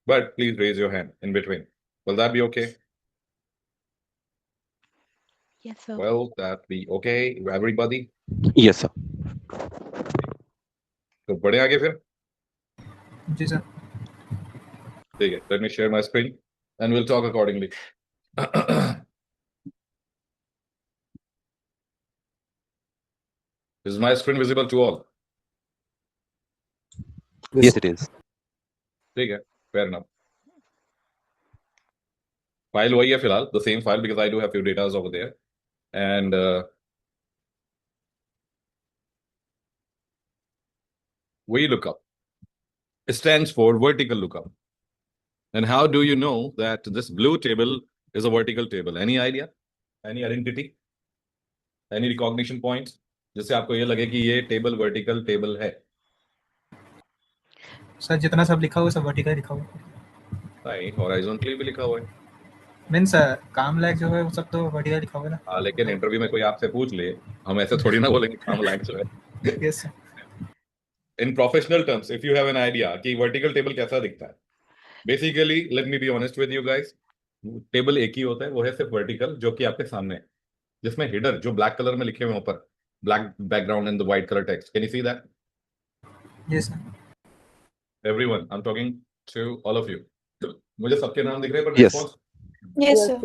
but please raise your hand in between. Will that be okay? Yes, sir. Will that be okay, everybody? Yes, sir. तो बढ़े आगे फिर. जी sir. ठीक है. Let me share my screen and we'll talk accordingly. Is my screen visible to all? Yes, it is. ठीक है. Fair enough. File वही है फिलहाल, the same file, because I do have few datas over there, and VLOOKUP. It stands for vertical lookup. And how do you know that this blue table is a vertical table? Any idea? Any identity? Any recognition points? जिससे आपको ये लगे कि ये table vertical table है. Sir जितना सब लिखा हुआ सब वर्टिकल लिखा हुआ है. नहीं, हॉरिजॉन्टली भी लिखा हुआ है. मीन्स काम लायक जो है वो सब तो वर्टिकल लिखा हुआ है ना. हाँ, लेकिन इंटरव्यू में कोई आपसे पूछ ले, हम ऐसे थोड़ी ना बोलेंगे काम लायक जो है. Yes sir. In professional terms, if you have an idea कि vertical table कैसा दिखता है, basically, let me be honest with you guys, table एक ही होता है, वो है सिर्फ वर्टिकल, जो कि आपके सामने है, जिसमें हेडर जो ब्लैक कलर में लिखे हुए हैं ऊपर, black background and the white colour text. Can you see that? Yes sir. Everyone, I am talking to all of you. मुझे सबके नाम दिख रहे हैं, पर Yes. Response Yes, sir.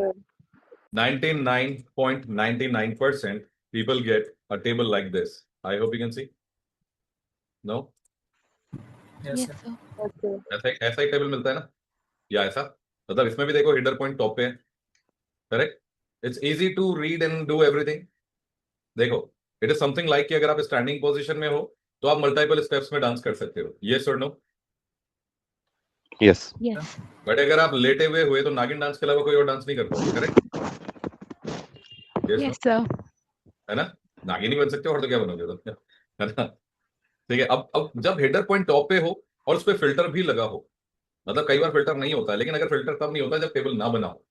99.99% people get a table like this. I hope you can see. No? Yes Yes, sir. sir. ऐसा ही table मिलता है ना, या ऐसा, मतलब इसमें भी देखो हेडर पॉइंट टॉप पे है. Correct. It's easy to read and do everything. देखो, इट इज समथिंग लाइक कि अगर आप स्टैंडिंग पोजीशन में हो तो आप मल्टीपल स्टेप्स में डांस कर सकते हो. यस और नो? Yes. Yes. बट अगर आप लेटे हुए हुए तो नागिन डांस के अलावा कोई और डांस नहीं कर पाओगे. करेक्ट. Yes, sir. है ना? नागिन ही बन सकते हो, और तो क्या बनोगे तो, है ना? ठीक है. अब जब हेडर पॉइंट टॉप पे हो और उस पे फिल्टर भी लगा हो, मतलब कई बार फिल्टर नहीं होता है, लेकिन अगर फिल्टर तब नहीं होता जब टेबल ना बना हो.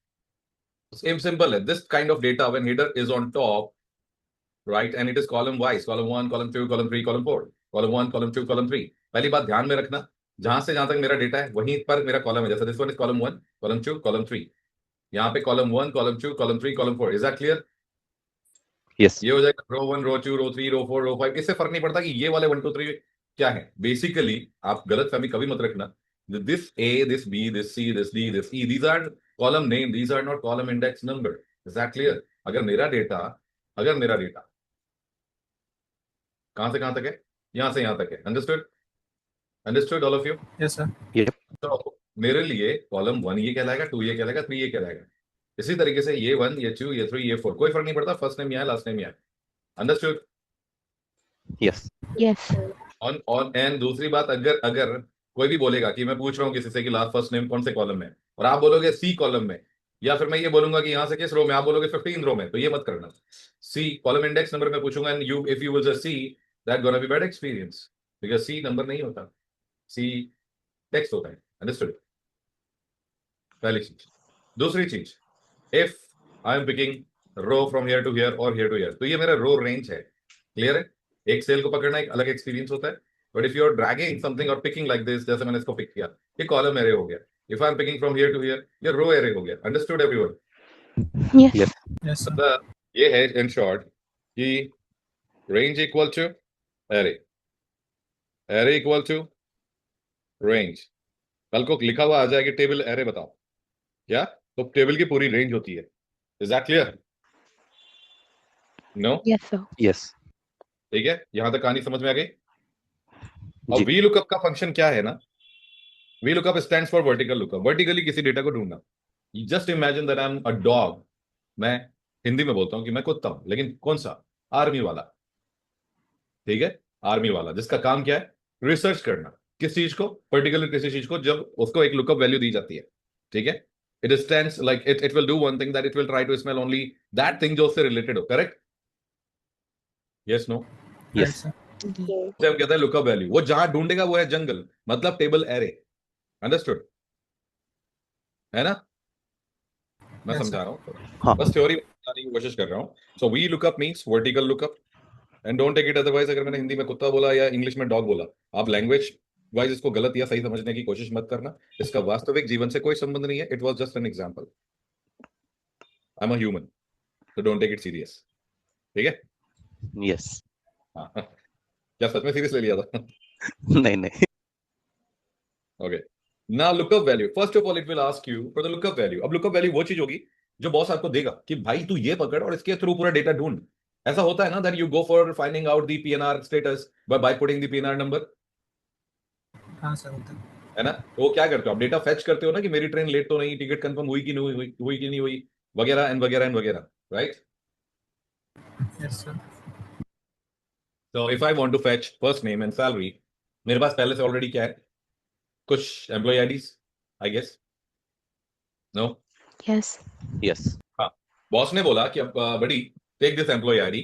सेम सिंपल है. This kind of data when header is on top, right, and it is column wise, column 1, column 2, column 3, column 4, column 1, column 2, column 3. पहली बात ध्यान में रखना, जहां से जहां तक मेरा डेटा है वहीं पर मेरा कॉलम है. जैसे this one is column 1, column 2, column 3. यहाँ पे column 1, column 2, column 3, column 4. Is that clear? Yes. ये हो जाएगा रो 1, रो 2, रो 3, रो 4, रो 5. इससे फर्क नहीं पड़ता कि ये वाले 1 2 3 क्या है. बेसिकली आप गलत फहमी कभी मत रखना. This A, this B, this C, this D, this E, these are column name, these are not column index number. Is that clear? अगर मेरा डेटा कहां से कहां तक है, यहां से यहां तक है. Understood? Understood all of you? Yes sir. Yep. तो मेरे लिए कॉलम 1 ये कहलाएगा, 2 ये कहलाएगा, 3 ये कहलाएगा. इसी तरीके से ये 1, ये 2, ये 3, ये 4, कोई फर्क नहीं पड़ता फर्स्ट नेम यहाँ लास्ट नेम यहाँ. Understood? Yes. Yes. On and दूसरी बात, अगर कोई भी बोलेगा कि मैं पूछ रहा हूँ किसी से कि लास्ट फर्स्ट नेम कौन से कॉलम में, और आप बोलोगे सी कॉलम में, या फिर मैं ये बोलूंगा कि यहाँ से किस रो में, आप बोलोगे 15 रो में, तो ये मत करना. सी कॉलम इंडेक्स नंबर में पूछूंगा, and you if you will just see, that gonna be bad experience, because C number नहीं होता, सी टेक्स्ट होता है. अंडरस्टूड? पहली चीज. दूसरी चीज, if I am picking row from here to here और हियर टू हियर, तो ये मेरा रो रेंज है. क्लियर है? एक सेल को पकड़ना एक अलग एक्सपीरियंस होता है. But if you are dragging something और पिकिंग लाइक दिस, जैसे मैंने इसको पिक किया, ये कॉलम एरे हो गया. If I am picking from here to here, ये रो एरे हो गया. Understood everyone? Yes. Yes. Yes sir. मतलब ये है इन शॉर्ट कि range equal to array, array equal to range. कल को लिखा हुआ आ जाएगा टेबल एरे बताओ क्या, तो टेबल की पूरी रेंज होती है. Is that clear? No? Yes, sir. Yes. ठीक है, यहां तक कहानी समझ में आ गई. अब जी. वी लुकअप का फंक्शन क्या है ना, V lookup stands for vertical lookup. Vertically किसी डेटा को ढूंढना. Just imagine that I am a dog. मैं हिंदी में बोलता हूं कि मैं कुत्ता हूं, लेकिन कौन सा? आर्मी वाला. ठीक है, आर्मी वाला जिसका काम क्या है, रिसर्च करना. किस चीज को? पर्टिकुलर किसी चीज को, जब उसको एक लुकअप वैल्यू दी जाती है. ठीक है, it stands like it will do one thing, that it will try to smell only that thing जो उससे रिलेटेड हो. Correct? Yes, no? Yes. Sir. हम कहते हैं लुकअप वैल्यू. वो जहां ढूंढेगा वो है जंगल, मतलब टेबल एरे. अंडरस्टूड? है ना? मैं Yes, समझा sir. रहा हूँ, हाँ. बस थ्योरी बताने की कोशिश कर रहा हूँ. So V lookup means vertical lookup, and don't take it otherwise. अगर मैंने हिंदी में कुत्ता बोला या इंग्लिश में डॉग बोला, आप लैंग्वेज वाइज इसको गलत या सही समझने की कोशिश मत करना, इसका वास्तविक जीवन से कोई संबंध नहीं है, it was just an example. I am a human, so don't take it serious, ठीक है? Yes. हाँ, क्या सच में सीरियस ले लिया था? नहीं नहीं. Okay. Now lookup value. First of all, it will ask you for the lookup value. अब lookup value वो चीज होगी जो बॉस आपको देगा कि भाई तू ये पकड़ और इसके थ्रू पूरा डेटा ढूंढ। ऐसा होता है ना that you go for finding out the PNR status by putting the PNR number, हाँ सर होता है। है ना? तो वो क्या करते हो आप? डेटा फेच करते हो ना कि मेरी ट्रेन लेट तो नहीं, टिकट कंफर्म हुई कि नहीं हुई कि नहीं हुई, वगैरह एंड वगैरह एंड वगैरह, right? Yes sir. So if I want to fetch first name and salary, मेरे पास पहले से ऑलरेडी क्या है? कुछ employ IDs, I guess. No? Yes. Yes. हाँ, बॉस ने बोला कि अब बड़ी take this employ ID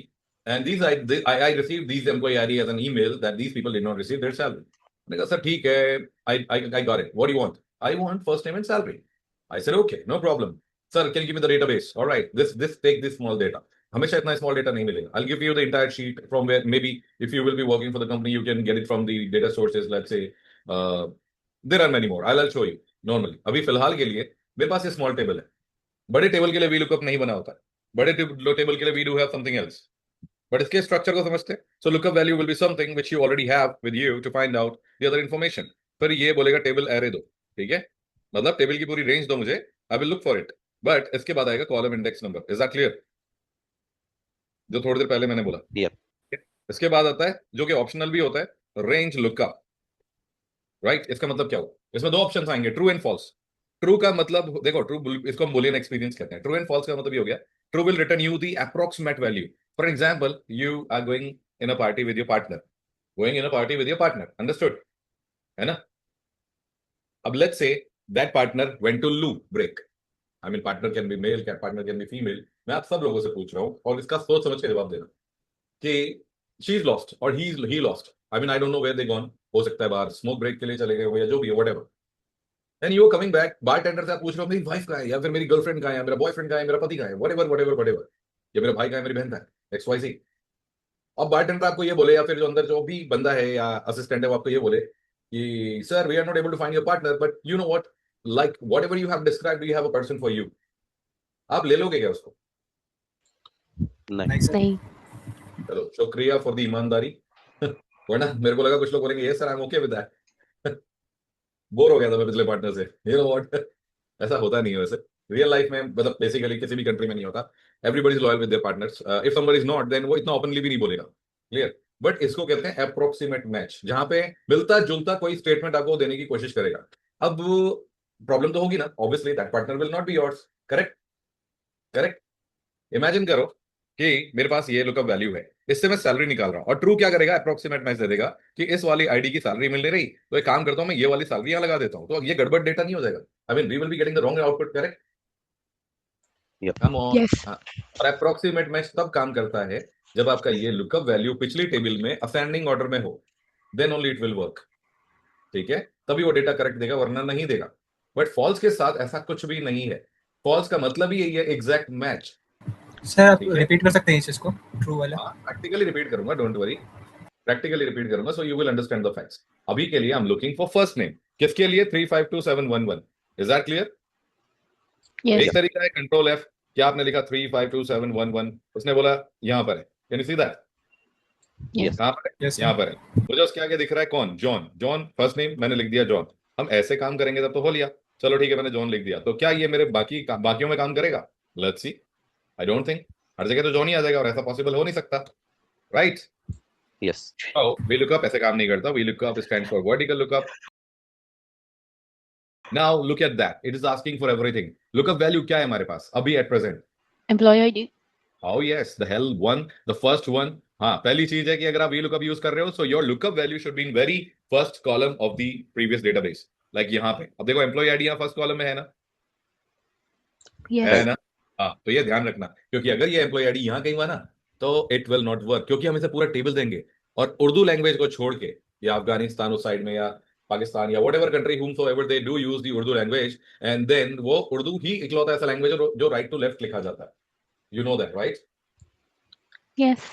and these I received these employee ID as an email that these people did not receive their salary. मैंने कहा सर ठीक है, I got it. What do you want? I want first name and salary. I said okay, no problem. Sir, can you give me the database? All right, this take this small data. हमेशा इतना small data नहीं मिलेगा. I'll give you the entire sheet from where maybe if you will be working for the company you can get it from the data sources. Let's say there are many more. I'll show you. Normally अभी फिलहाल के लिए मेरे पास ये small table है. बड़े table के लिए वी लुकअप नहीं बना होता. बड़े टेबल के लिए we do have something else. But इसके स्ट्रक्चर को समझते हैं. So lookup value will be something which you already have with you to find out the other information. फिर ये बोलेगा टेबल एरे दो, ठीक है? मतलब टेबल की पूरी रेंज दो मुझे, I will look for it. But इसके बाद आएगा column index number. Is that clear? जो थोड़ी देर पहले मैंने बोला. Yep. इसके बाद आता है जो कि ऑप्शनल भी होता है, रेंज लुकअप, राइट? इसका मतलब क्या हुआ? इसमें दो ऑप्शंस आएंगे, ट्रू एंड फॉल्स. ट्रू का मतलब देखो, ट्रू इसको हम बुलियन एक्सपीरियंस कहते हैं. ट्रू एंड फॉल्स का मतलब ये हो गया, true will return you the approximate value. For example, you are going in a party with your partner, understood, है ना? अब let's say that partner went to loo break. I mean partner can be male, partner can be female. मैं आप सब लोगों से पूछ रहा हूं और इसका सोच समझ के जवाब देना कि शी इज लॉस्ट और he lost. I mean I don't know where they gone. हो सकता है बाहर स्मोक ब्रेक के लिए चले गए हो या जो भी है, whatever. And you coming back, bartender से आप पूछ रहे हो मेरी वाइफ कहाँ है, या फिर मेरी गर्लफ्रेंड कहाँ है, मेरा बॉयफ्रेंड कहाँ है, मेरा पति कहाँ है, व्हाटएवर, या मेरा भाई कहाँ है, मेरी बहन कहाँ है, XYZ. अब बारटेंडर आपको ये बोले या फिर जो अंदर जो भी बंदा है या असिस्टेंट है वो आपको ये बोले कि sir we are not able to find your partner but you know what, like whatever you have described we have a person for you. आप ले लोगे क्या उसको? नहीं. नहीं. चलो शुक्रिया फॉर द ईमानदारी. वरना मेरे को लगा कुछ लोग बोलेंगे ये sir I am okay with that. Bore हो गया था मैं पिछले पार्टनर से, यू नो व्हाट. ऐसा होता नहीं है वैसे रियल लाइफ में, मतलब बेसिकली किसी भी कंट्री में नहीं होता. Everybody is loyal with their partners. If somebody is not then वो इतना ओपनली भी नहीं बोलेगा. क्लियर? बट इसको कहते हैं अप्रोक्सीमेट मैच, जहां पे मिलता जुलता कोई स्टेटमेंट आपको देने की कोशिश करेगा. अब प्रॉब्लम तो होगी ना, obviously that partner will not be yours. Correct. Imagine करो कि मेरे पास ये लुकअप वैल्यू है, इससे मैं सैलरी निकाल रहा हूं और ट्रू क्या करेगा, अप्रोक्सीमेट मैच दे देगा कि इस वाली आईडी की सैलरी मिल नहीं रही, तो एक काम करता हूं मैं ये वाली सैलरी यहां लगा देता हूं, तो ये गड़बड़ डेटा नहीं हो जाएगा. I mean we will be getting the wrong output. Correct? Yep. Come on. Yes. और अप्रोक्सीमेट मैच तब काम करता है जब आपका ये लुकअप वैल्यू पिछली टेबल में असेंडिंग ऑर्डर में हो, then only it will work. ठीक है? तभी वो डेटा करेक्ट देगा, वरना नहीं देगा. बट फॉल्स के साथ ऐसा कुछ भी नहीं है. फॉल्स का मतलब ही यही है, एग्जैक्ट मैच. सर आप ठीक है? रिपीट कर सकते हैं इस चीज को, ट्रू वाला? प्रैक्टिकली रिपीट करूंगा, डोंट वरी. प्रैक्टिकली रिपीट करूंगा so you will understand the facts. अभी के लिए I am looking for first name. किसके लिए? 352711. Is that clear? Yes. एक तरीका है कंट्रोल F. क्या आपने लिखा 352711, उसने बोला यहां पर है. Can you see that? Yes. कहां पर है? Yes, sir. यहां पर है. मुझे उसके आगे दिख रहा है कौन? जॉन फर्स्ट नेम, मैंने लिख दिया जॉन. हम ऐसे काम करेंगे तब तो हो लिया. चलो ठीक है, मैंने जॉन लिख दिया. तो क्या ये मेरे बाकियों में काम करेगा? Let's see. I don't think. हर जगह तो जॉन ही आ जाएगा और ऐसा पॉसिबल हो नहीं सकता, राइट? Yes. वी लुकअप ऐसे काम नहीं करता. V lookup stands for vertical lookup. Now look at that, it is asking for everything. Lookup value क्या है हमारे पास अभी at present? Employee ID. Oh yes, the hell one, the first one. हाँ, पहली चीज है कि अगर आप VLOOKUP यूज कर रहे हो, so your lookup value should be in very first column of the previous database. Like यहाँ पे, अब देखो employee ID यहाँ फर्स्ट कॉलम में है ना? Yes. है ना? हाँ, तो ये ध्यान रखना, क्योंकि अगर ये employee ID यहाँ कहीं हुआ ना, तो it will not work, क्योंकि हम इसे पूरा टेबल देंगे और उर्दू लैंग्वेज को छोड़ के, या अफगानिस्तान उस साइड में, या पाकिस्तान, या whatever country whomsoever they do use the Urdu language, and then वो उर्दू ही इकलौता ऐसा लैंग्वेज जो राइट टू लेफ्ट लिखा जाता है. You know that, right? Yes.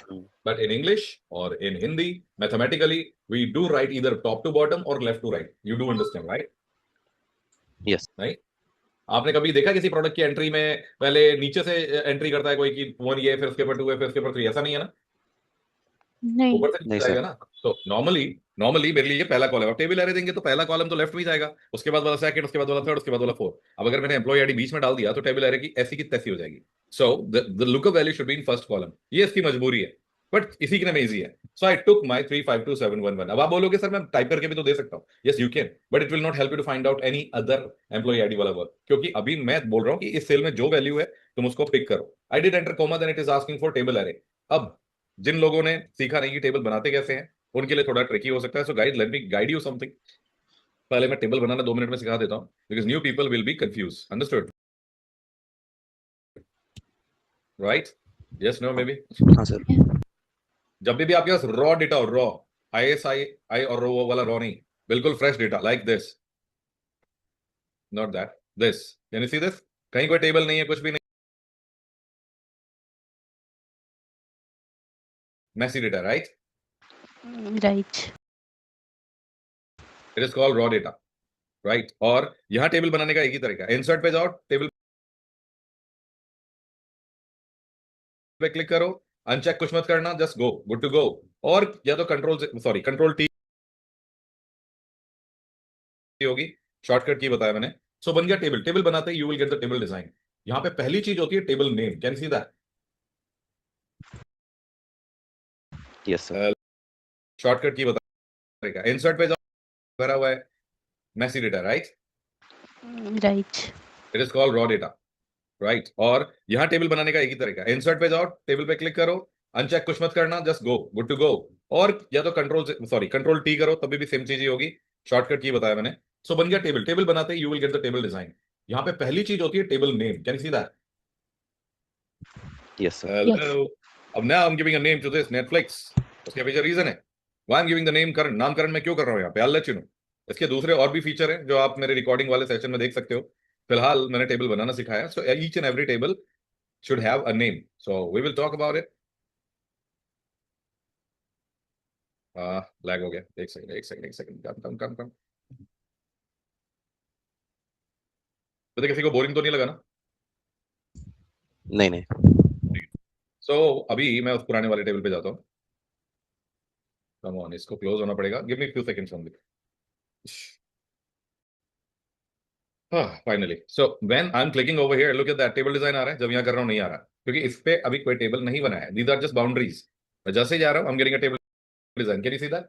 But in English or in Hindi, mathematically, we do write either top to bottom or left to right. You do understand, right? Yes. Right? आपने कभी देखा किसी product की entry में पहले नीचे से entry करता है कोई कि 1 ये फिर उसके ऊपर 2 है फिर उसके ऊपर 3, ऐसा नहीं है ना, नहीं. ऊपर से नहीं नीचे सर. जाएगा ना. तो नॉर्मली मेरे लिए ये पहला कॉलम है. टेबल एरे देंगे तो पहला कॉलम तो लेफ्ट में जाएगा, उसके बाद वाला सेकंड, उसके बाद वाला थर्ड, उसके बाद वाला फोर्थ. अब अगर मैंने एम्प्लॉय आईडी बीच में डाल दिया तो टेबल एरे की ऐसी की तैसी हो जाएगी. So the lookup value should be in first column. ये इसकी मजबूरी है, बट इसी के नाम इजी है. सो आई टुक माय 352711. अब आप बोलोगे सर मैं टाइप करके भी तो दे सकता हूँ. Yes you can, but it will not help you to find out any other employ ID वाला वर्क, क्योंकि अभी मैं बोल रहा हूँ कि इस सेल में जो वैल्यू है तुम उसको पिक करो. I did enter comma, then it is asking for table array. अब जिन लोगों ने सीखा नहीं कि टेबल बनाते कैसे हैं उनके लिए थोड़ा ट्रिकी हो सकता है. So guide, let me guide you something. पहले मैं टेबल बनाना 2 मिनट में सिखा देता हूं, because new people will be confuse. Understood, right? Yes, no, maybe. हाँ सर. जब भी आपके पास रॉ डेटा हो, रॉ आई और रो वाला रॉ नहीं, बिल्कुल fresh data like this, not that, this. Can you see this? कहीं कोई टेबल नहीं है, कुछ भी नहीं, messy data, right? Right. It is called raw data, right? और यहां टेबल बनाने का एक ही तरीका, इंसर्ट पे जाओ, टेबल पे क्लिक करो, अनचेक कुछ मत करना, just go, good to go. और या तो कंट्रोल टी होगी, शॉर्टकट की बताया मैंने. सो बन गया टेबल. टेबल बनाते ही you will get the table design. यहां पे पहली चीज होती है table name. Can see that? Yes sir. Shortcut की बताएगा, इंसर्ट पे जाओ, भरा हुआ है messy data, right? Right. It is called raw data, right? और यहां टेबल बनाने का एक ही तरीका, इंसर्ट पे जाओ, टेबल पे क्लिक करो, अनचेक कुछ मत करना, just go, good to go. और या तो कंट्रोल टी करो, तभी भी सेम चीज ही होगी. शॉर्टकट की बताया मैंने. सो बन गया टेबल. टेबल बनाते ही you will get the table design. यहां पे पहली चीज होती है table name. Can you see that? Yes sir. Hello. अब now I am giving a name to this Netflix. उसके पीछे रीजन है. Why I am giving the name करण. नामकरण मैं क्यों कर रहा हूं यहां पे? I will let you know. इसके दूसरे और भी फीचर हैं जो आप मेरे रिकॉर्डिंग वाले सेशन में देख सकते हो. फिलहाल मैंने टेबल बनाना सिखाया. So each and every table should have a name. So we will talk about it. Lag हो गया. एक सेकंड. कम. तो किसी को बोरिंग तो नहीं लगा ना? नहीं. So अभी मैं उस पुराने वाले टेबल पे जाता हूँ. Come on, इसको क्लोज होना पड़ेगा. Give me a few seconds only. Finally. So when I'm clicking over here, look at that table design आ रहा है. जब यहाँ कर रहा हूँ नहीं आ रहा, क्योंकि इस पे अभी कोई टेबल नहीं बना है. These are just boundaries. मैं जैसे ही जा रहा हूँ, I'm getting a table design. Can you see that?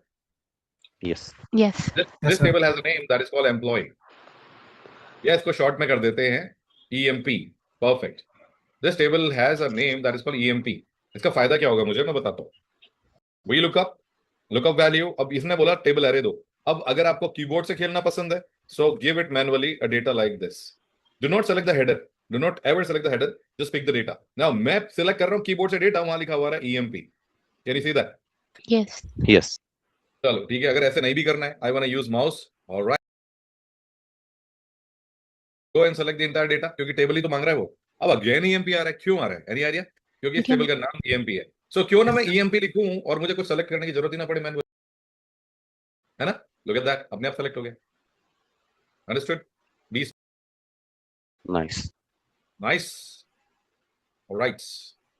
Yes. Yes. This sir. table has a name that is called employee. या इसको शॉर्ट में कर देते हैं EMP. Perfect. This table has a name that is called EMP. इसका फायदा क्या होगा मुझे मैं बताता हूँ. We lookup value. अब इसने बोला टेबल एरे दो. अब अगर आपको कीबोर्ड से खेलना पसंद है, so give it manually a data like this. Do not select the header. Do not ever select the header. Just pick the data. Now मैं select कर रहा हूँ कीबोर्ड से डेटा, वहां लिखा हुआ है EMP. Can you see that? Yes. Yes. चलो ठीक है. अगर ऐसे नहीं भी करना है, I want to use mouse. All right. Go and select the entire data, क्योंकि टेबल ही तो मांग रहा है वो. अब अगेन EMP आ रहा है. क्यों आ रहा है? Any idea? क्योंकि इस क्या? टेबल का नाम EMP है. सो क्यों ना मैं EMP लिखूं और मुझे कुछ सेलेक्ट करने की जरूरत ही ना पड़े मैनुअली, है ना? लुक एट दैट, अपने आप सेलेक्ट हो गया. अंडरस्टूड? बीस. नाइस. नाइस. ऑलराइट,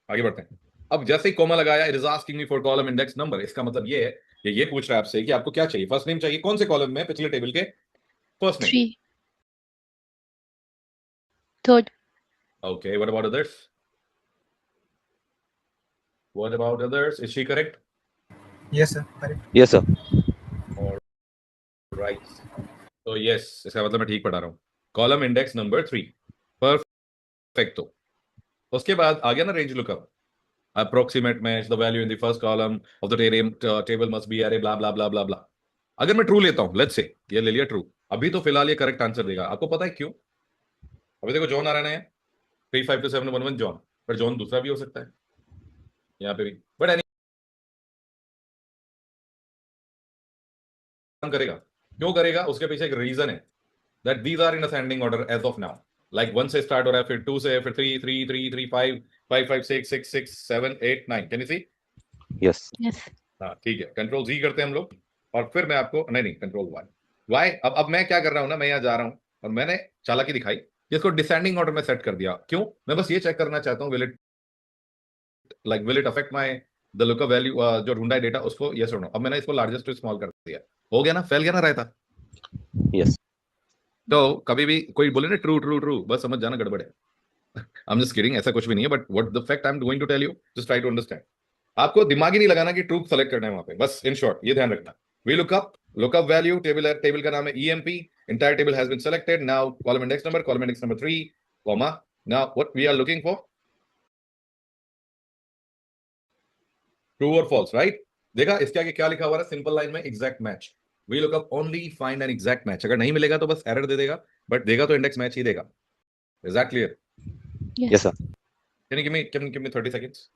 आगे बढ़ते हैं. अब जैसे ही कॉमा लगाया, it is asking me for column index number. इसका मतलब ये है कि ये पूछ रहा है आपसे कि आपको क्या चाहिए. फर्स्ट नेम चाहिए. कौन से कॉलम में? पिछले टेबल के first name. 3. Third. Okay, what about others? What about others? Is she correct? Yes, sir. Correct. Yes sir. Right. So yes, इसका मतलब मैं ठीक पढ़ा रहा हूँ. Column index number 3. परफेक्टो. उसके बाद आ गया ना range lookup. Approximate match the value in the first column of the table must be array blah blah blah blah blah. अगर मैं ट्रू लेता हूँ, लेट्स से ये ले लिया ट्रू, अभी तो फिलहाल ये करेक्ट आंसर देगा. आपको पता है क्यों? अभी देखो जॉन आ रहा है 352711 जॉन, पर जॉन दूसरा भी हो सकता है यहाँ पे भी. बट एनी करेगा. क्यों करेगा? उसके पीछे एक रीजन है. That these are in ascending order as of now. Like 1 से स्टार्ट हो रहा है, फिर 2 से, फिर 3 3 3 3 5 5 5 6 6 6 7 8 9 can you see? Yes. Yes. हाँ ठीक है, कंट्रोल जी करते हैं हम लोग और फिर मैं आपको नहीं कंट्रोल वाई अब मैं क्या कर रहा हूं ना, मैं यहाँ जा रहा हूं और मैंने चालाकी दिखाई कि इसको डिसेंडिंग ऑर्डर में सेट कर दिया। क्यों? मैं बस ये चेक करना चाहता हूँ will it affect my the lookup value जो ढूंढा है डेटा उसको, यस और नो। अब मैंने इसको लार्जेस्ट टू स्मॉल कर दिया, हो गया ना, फैल गया ना रायता। Yes. तो कभी भी कोई बोले ना ट्रू ट्रू ट्रू, बस समझ जाना गड़बड़ है। आई एम जस्ट किडिंग, ऐसा कुछ भी नहीं है, but what the fact I am going to tell you, just try to understand. आपको दिमाग ही नहीं लगाना कि ट्रूथ सेलेक्ट करना है वहां पे, बस इन शॉर्ट ये ध्यान रखना। वी लुकअप वैल्यू टेबल का नाम है EMP, entire table has been selected, now column index number 3 comma, now what we are looking for, true और फॉल्स, राइट? देखा इसके आगे क्या लिखा हुआ है सिंपल लाइन में, exact match. V lookup only find an exact match. अगर नहीं मिलेगा तो बस एरर दे देगा, बट देगा तो इंडेक्स मैच ही देगा। Is that clear? Yes, sir. Can you give me 30 seconds?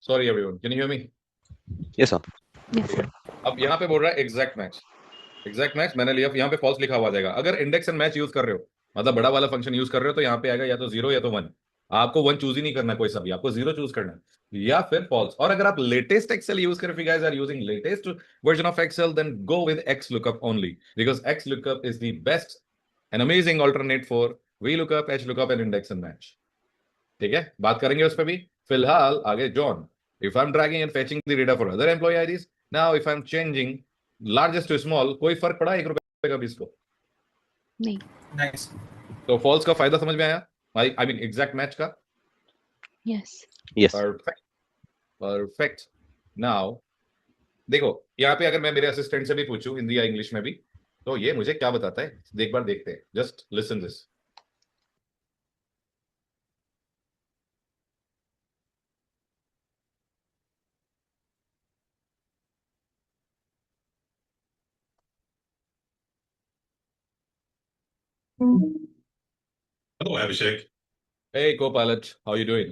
Sorry everyone, can you hear me? Yes, sir. Yes, sir. अब यहाँ पे बोल रहा है एग्जैक्ट मैच मैंने लिया, यहाँ पे फॉल्स लिखा हुआ आ जाएगा। अगर इंडेक्स एंड मैच यूज कर रहे हो, मतलब बड़ा वाला फंक्शन यूज कर रहे हो, तो यहाँ पे आएगा या तो 0 या तो 1। आपको 1 चूज ही नहीं करना कोई सा भी, आपको 0 चूज करना है या फिर फॉल्स। और अगर आप लेटेस्ट एक्सेल यूज कर, if you guys are using latest version of Excel, then go with X lookup only, because X lookup is the best and amazing alternate for V lookup, H lookup and index and match. ठीक है, बात करेंगे उस पर भी। फिलहाल आगे John, if I'm dragging and fetching the data for other employee IDs, now if I'm changing largest to small, कोई फर्क पड़ा ₹1 का भी इसको? नहीं। नाइस। तो फॉल्स का फायदा समझ में आया? आई मीन एग्जैक्ट मैच का। Yes. Yes. परफेक्ट। नाउ देखो यहाँ पे अगर मैं मेरे असिस्टेंट से भी पूछूं हिंदी या इंग्लिश में भी, तो ये मुझे क्या बताता है, एक बार देखते हैं। Just listen this. Hello, Abhishek. Hey co-pilot, how you doing?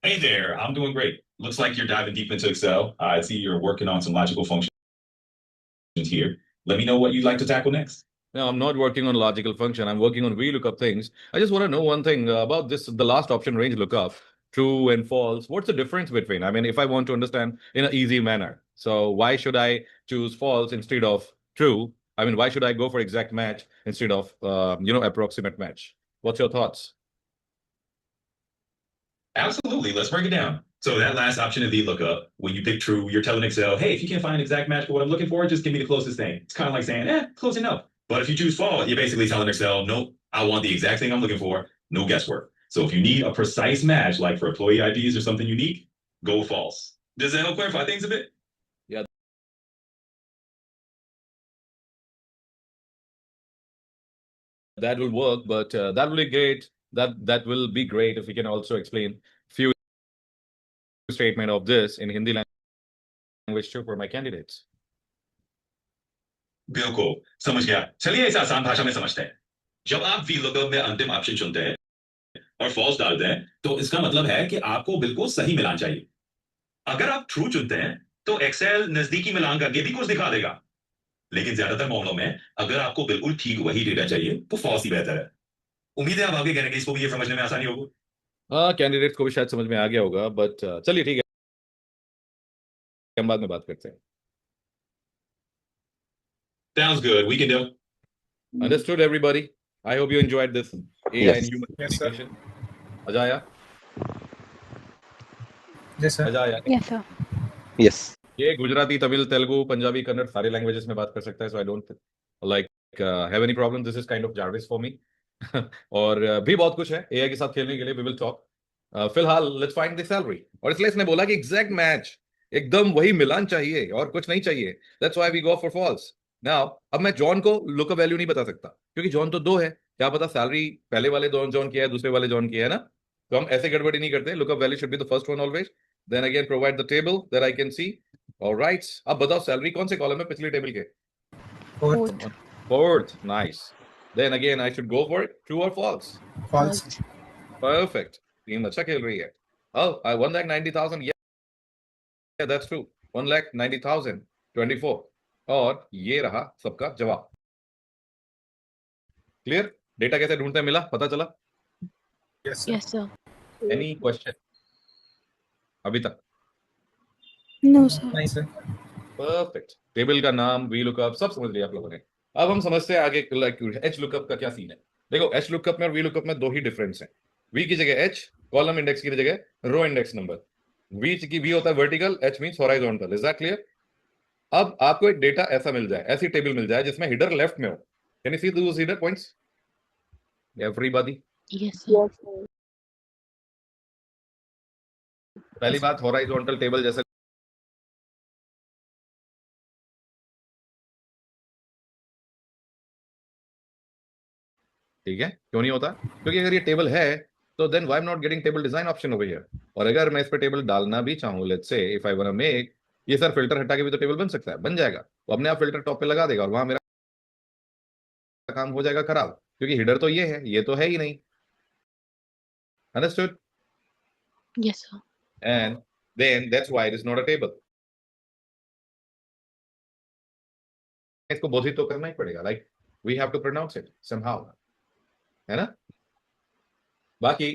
Hey there, I'm doing great. Looks like you're diving deep into Excel. I see you're working on some logical functions here. Let me know what you'd like to tackle next. No, I'm not working on logical function. I'm working on VLOOKUP things. I just want to know one thing about this, the last option, range lookup, true and false. What's the difference between? I mean, if I want to understand in an easy manner. So why should I choose false instead of true? I mean, why should I go for exact match instead of, approximate match? What's your thoughts? Absolutely. Let's break it down. So that last option of VLOOKUP, when you pick true, you're telling Excel, hey, if you can't find an exact match for what I'm looking for, just give me the closest thing. It's kind of like saying, close enough. But if you choose false, you're basically telling Excel, nope, I want the exact thing I'm looking for. No guesswork. So if you need a precise match, like for employee IDs or something unique, go false. Does that help clarify things a bit? That will work, but that will be great. That will be great if we can also explain few statement of this in Hindi language too for my candidates. बिल्कुल समझ गया। चलिए इसे आसान भाषा में समझते हैं। जब आप VLOOKUP में अंतिम ऑप्शन चुनते हैं और फॉल्स डालते हैं, तो इसका मतलब है कि आपको बिल्कुल सही मिलान चाहिए। अगर आप ट्रू चुनते हैं तो एक्सेल नजदीकी मिलान करके भी कुछ दिखा देगा, लेकिन ज्यादातर मामलों में अगर आपको बिल्कुल ठीक वही डेटा चाहिए तो फॉल्स ही बेहतर है। उम्मीद है आप आगे करेंगे, इसको भी ये समझने में आसानी होगी। कैंडिडेट्स को भी शायद समझ में आ गया होगा, बट चलिए ठीक है, हम बाद में बात करते हैं। Sounds good. We can do. Understood, everybody? I hope you enjoyed this AI Yes. and human Yes, sir. communication. मजा आया? Yes sir. मजा आया? Yes, sir. Yes. ये गुजराती, तमिल, तेलुगु, पंजाबी, कन्नड़ सारे लैंग्वेजेस में बात कर सकता है, so I don't have any problem. This is kind of Jarvis for me. और भी बहुत कुछ है AI के साथ खेलने के लिए, we will talk. फिलहाल let's find the salary. और इसलिए इसने बोला कि exact match, एकदम वही मिलान चाहिए और कुछ नहीं चाहिए. That's why we go for false. Now, अब मैं जॉन को लुकअप वैल्यू नहीं बता सकता क्योंकि जॉन तो 2 है। क्या पता सैलरी पहले वाले जॉन की है, दूसरे वाले जॉन की है ना, तो हम ऐसे गड़बड़ी नहीं करते। Lookup value should be the first one always, Then again provide the table that I can see. All right. अब बताओ सैलरी कौन से कॉलम में पिछले टेबल के? Fourth. Fourth. Nice. Then again I should go for it. True or false? False. Perfect. Team अच्छा खेल रही है. Oh, 1,90,000. Yeah, that's true. 1,90,000. 24. और ये रहा सबका जवाब. Clear? डेटा कैसे ढूंढते हैं? मिला? पता चला? Yes, sir. Yes, sir. Any question? अभी तक? No, sir. नहीं sir. परफेक्ट. टेबल का नाम, वी लुकअप सब समझ लिया आप लोगों ने. अब हम समझते हैं आगे एच लुकअप का क्या सीन है. देखो एच लुकअप में और वी लुकअप में दो ही डिफरेंस हैं. वी की जगह एच, कॉलम इंडेक्स की जगह रो इंडेक्स नंबर. वी होता है vertical, H means horizontal. Is that clear? अब आपको एक डेटा ऐसा मिल जाए, ऐसी टेबल मिल जाए जिसमें हिडर लेफ्ट में हो. Can you see those header points? Everybody. Yes, sir. पहली बात, हॉरिजॉन्टल टेबल जैसे ठीक है. क्यों नहीं होता? क्योंकि अगर ये टेबल है तो then why am not getting table design option over here. और अगर मैं इस पे टेबल डालना भी चाहूं, let's say if I want to make, ये सर फिल्टर हटा के भी तो टेबल बन सकता है. बन जाएगा. वो अपने आप फिल्टर टॉप पे लगा देगा और वहां मेरा काम हो जाएगा खराब, क्योंकि हिडर तो ये तो है ही नहीं. Understood? Yes, sir. And then that's why it is not a table. इसको बोधित तो करना ही पड़ेगा. Like we have to pronounce it somehow, है ना? बाकी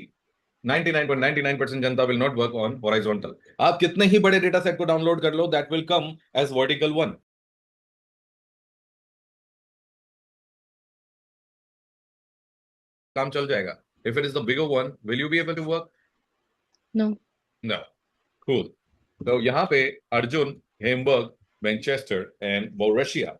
99.99% जनता will not work on horizontal. आप कितने ही बड़े डेटा सेट को डाउनलोड कर लो, that will come as vertical one. काम चल जाएगा. If it is the bigger one, will you be able to work? No. No. Cool. तो यहाँ पे Arjun, Hamburg, Manchester and Borussia,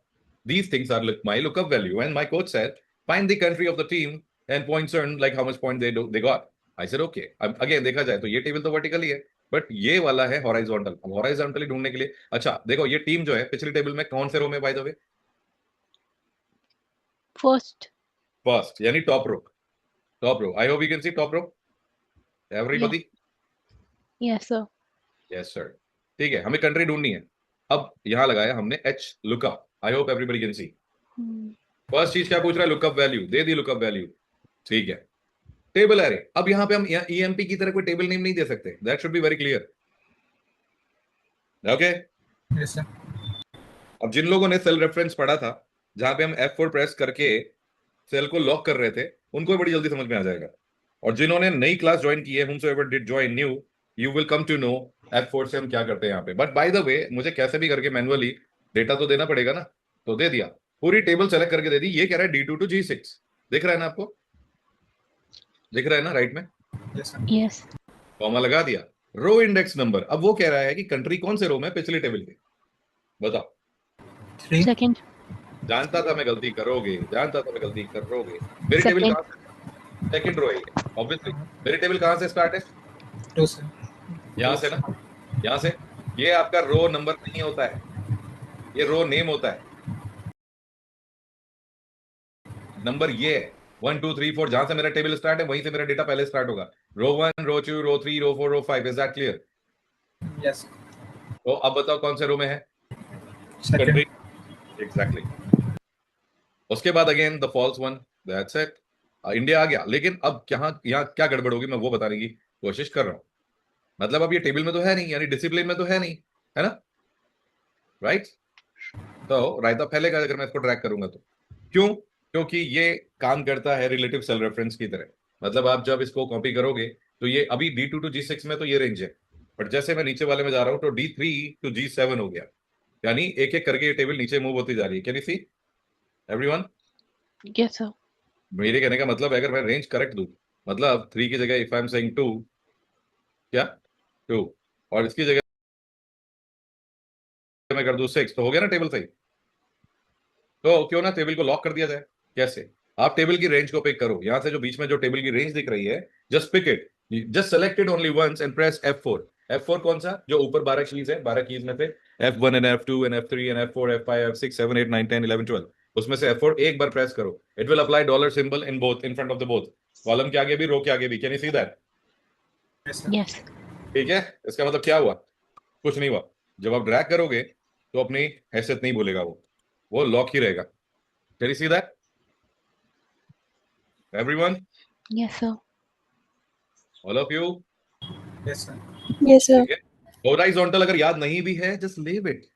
these things are my lookup value, and my coach said find the country of the team and points earned, like how much point they got. I said okay. Again देखा जाए तो ये table तो vertical ही है, but ये वाला है horizontal. अब हॉरिजॉन्टली ढूंढने के लिए, अच्छा देखो ये टीम जो है पिछली टेबल में कौन से रो में by the way? First. First, यानी top row. Top row. I hope you can see top row. Everybody? Yes, sir. Yes sir. ठीक है, हमें कंट्री ढूंढनी है. अब यहाँ लगाया हमने H lookup. I hope everybody can see. First चीज क्या पूछ रहा है? Lookup value. दे दी लुकअप वैल्यू. ठीक है. Table array. अब यहाँ पे हम ईएमपी की तरह कोई टेबल नेम नहीं दे सकते. That should be very clear. Okay. Yes, sir. अब जिन लोगों ने सेल रेफरेंस पढ़ा था, जहां पे हम F4 प्रेस करके सेल को लॉक कर रहे थे, उनको बड़ी जल्दी समझ में आ जाएगा. और जिन्होंने नई क्लास ज्वाइन की है, whomsoever did join new, you will come to know F4 से हम क्या करते हैं यहाँ पे. बट बाय द वे, मुझे कैसे भी करके मैनुअली डेटा तो देना पड़ेगा ना. तो दे दिया, पूरी टेबल सेलेक्ट करके दे दी. ये कह रहा है D2 to G6. दिख रहा है ना आपको? दिख रहा है ना राइट में? Yes, sir. Yes. कॉमा लगा दिया. Row index number. अब वो कह रहा है कि कंट्री कौन से रो में पिछले टेबल के. बताओ. 3. Second. जानता था मैं गलती करोगे, जानता था मैं गलती करोगे. मेरी टेबल Second. कहां से? सेकंड रो है ऑब्वियसली. मेरी टेबल कहां से स्टार्ट है? 2, sir. यहां से ना. यहां से. ये आपका रो नंबर नहीं होता है, ये रो नेम होता है. नंबर ये है 1 2 3 4. जहां से मेरा टेबल स्टार्ट है वहीं से मेरा डेटा पहले स्टार्ट होगा. रो 1, रो 2, रो 3, रो 4, रो 5. Is that clear? Yes. तो अब बताओ कौन से रो में है? Second. एग्जैक्टली. उसके बाद again the false one. That's it. India आ गया. लेकिन अब यहाँ क्या गड़बड़ होगी मैं वो बताने की कोशिश कर रहा हूं. मतलब अब ये टेबल में तो है नहीं, यानी डिसिप्लिन में तो है नहीं, है ना? राइट. तो रायता फैलेगा अगर मैं इसको ट्रैक करूंगा तो. क्यों? क्योंकि ये काम करता है रिलेटिव सेल रेफरेंस की तरह. मतलब आप जब इसको कॉपी करोगे तो ये अभी D2 to G6 में तो ये रेंज है, बट जैसे मैं नीचे वाले में जा रहा हूं तो D3 to G7 हो गया. यानी एक एक करके ये टेबल नीचे मूव होती जा रही है. Can you see everyone? Yes, sir. मेरे कहने का मतलब है अगर मैं रेंज करेक्ट दूं, मतलब 3 की जगह इफ आई एम सेइंग 2, क्या 2, और इसकी जगह मैं कर दूं 6, तो हो गया ना टेबल सही. तो क्यों ना टेबल को लॉक कर दिया जाए. कैसे? आप टेबल की रेंज को पिक करो. यहां से जो बीच में जो टेबल की रेंज दिख रही है, just pick it, just select it only once and press F4. F4 कौन सा? जो ऊपर 12 कीज है, 12 कीज में से F1 and F2 and F3 and F4 F5 F6 7 8 9 10 11 12, उसमें से F4 एक बार प्रेस करो. It will apply dollar symbol in both, in front of the both. Column के आगे भी, रो के आगे भी. Can you see that? Yes, sir. Yes. ठीक है, इसका मतलब क्या हुआ? कुछ नहीं हुआ। जब आप ड्रैग करोगे तो अपनी हैसियत नहीं भूलेगा, वो लॉक ही रहेगा। Can you see that everyone, Yes, sir. All of you? Yes sir. Yes, sir. ठीक है, हॉरिजॉन्टल अगर याद नहीं भी है, just leave it.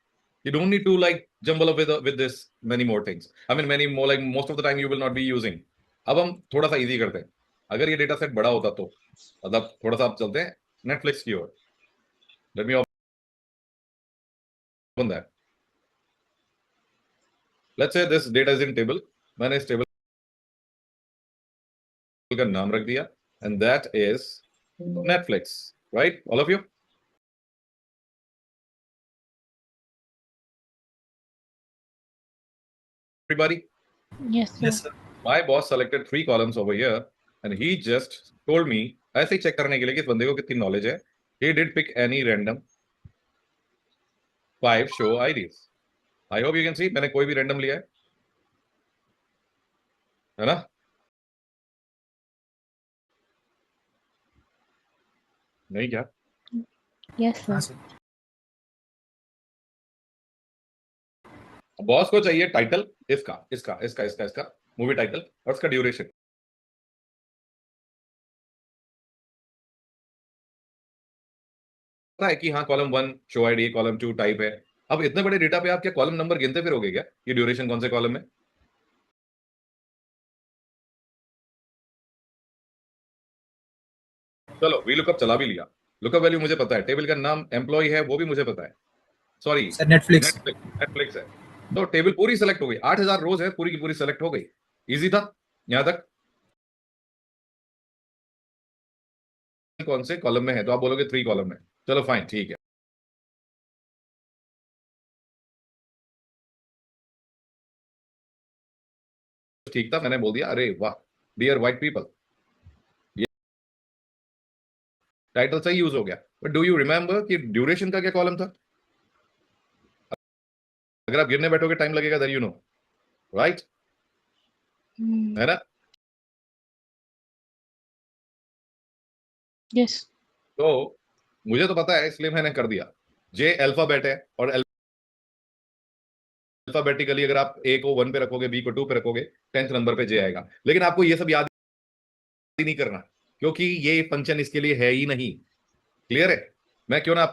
You don't need to like jumble up with this many more things. I mean many more, like most of the time you will not be using. अब हम थोड़ा सा इजी करते हैं। अगर ये डेटा सेट बड़ा होता तो मतलब थोड़ा सा आप चलते हैं नेटफ्लिक्स की ओर। Let me open that. Let's say this data is in table. मैंने इस टेबल का नाम रख दिया and that is Netflix, right? All of you? Everybody? Yes, sir. Yes sir. My boss selected 3 columns over here and he just told me, ऐसे ही check करने के लिए कि इस बंदे को कितनी नॉलेज है, he did pick any random 5 show IDs. I hope you can see, मैंने कोई भी रैंडम लिया है ना? नहीं क्या? Yes, sir. हाँ सर। बॉस को चाहिए टाइटल इसका इसका इसका इसका इसका मूवी टाइटल और इसका ड्यूरेशन। पता है कि हाँ column 1 show ID, column 2 type है। अब इतने बड़े डेटा पे आप क्या कॉलम नंबर गिनते फिरोगे क्या? ये ड्यूरेशन कौन से कॉलम में? चलो वी लुकअप चला भी लिया, लुकअप वैल्यू मुझे पता है, टेबल का नाम एम्प्लॉय है वो भी मुझे पता है, सॉरी सर नेटफ्लिक्स। नेटफ्लिक्स है। तो टेबल पूरी सेलेक्ट हो गई, 8000 रोज है, पूरी की पूरी सेलेक्ट हो गई। इजी था यहां तक। कौन से कॉलम में है? तो आप बोलोगे 3 कॉलम में। चलो फाइन, ठीक है। ठीक था, मैंने बोल दिया अरे वाह डियर व्हाइट पीपल, टाइटल सही यूज हो गया। बट डू यू रिमेंबर कि ड्यूरेशन का क्या कॉलम था? अगर आप गिरने बैठोगे टाइम लगेगा, that you know, right? Hmm. है ना? Yes. तो मुझे तो पता है इसलिए मैंने कर दिया। जे अल्फाबेट है और अल्फाबेटिकली अगर आप ए को 1 पे रखोगे, बी को 2 पे रखोगे, 10th नंबर पे जे आएगा। लेकिन आपको ये सब याद ही नहीं करना क्योंकि ये फंक्शन इसके लिए है ही नहीं। क्लियर है? मैं क्यों ना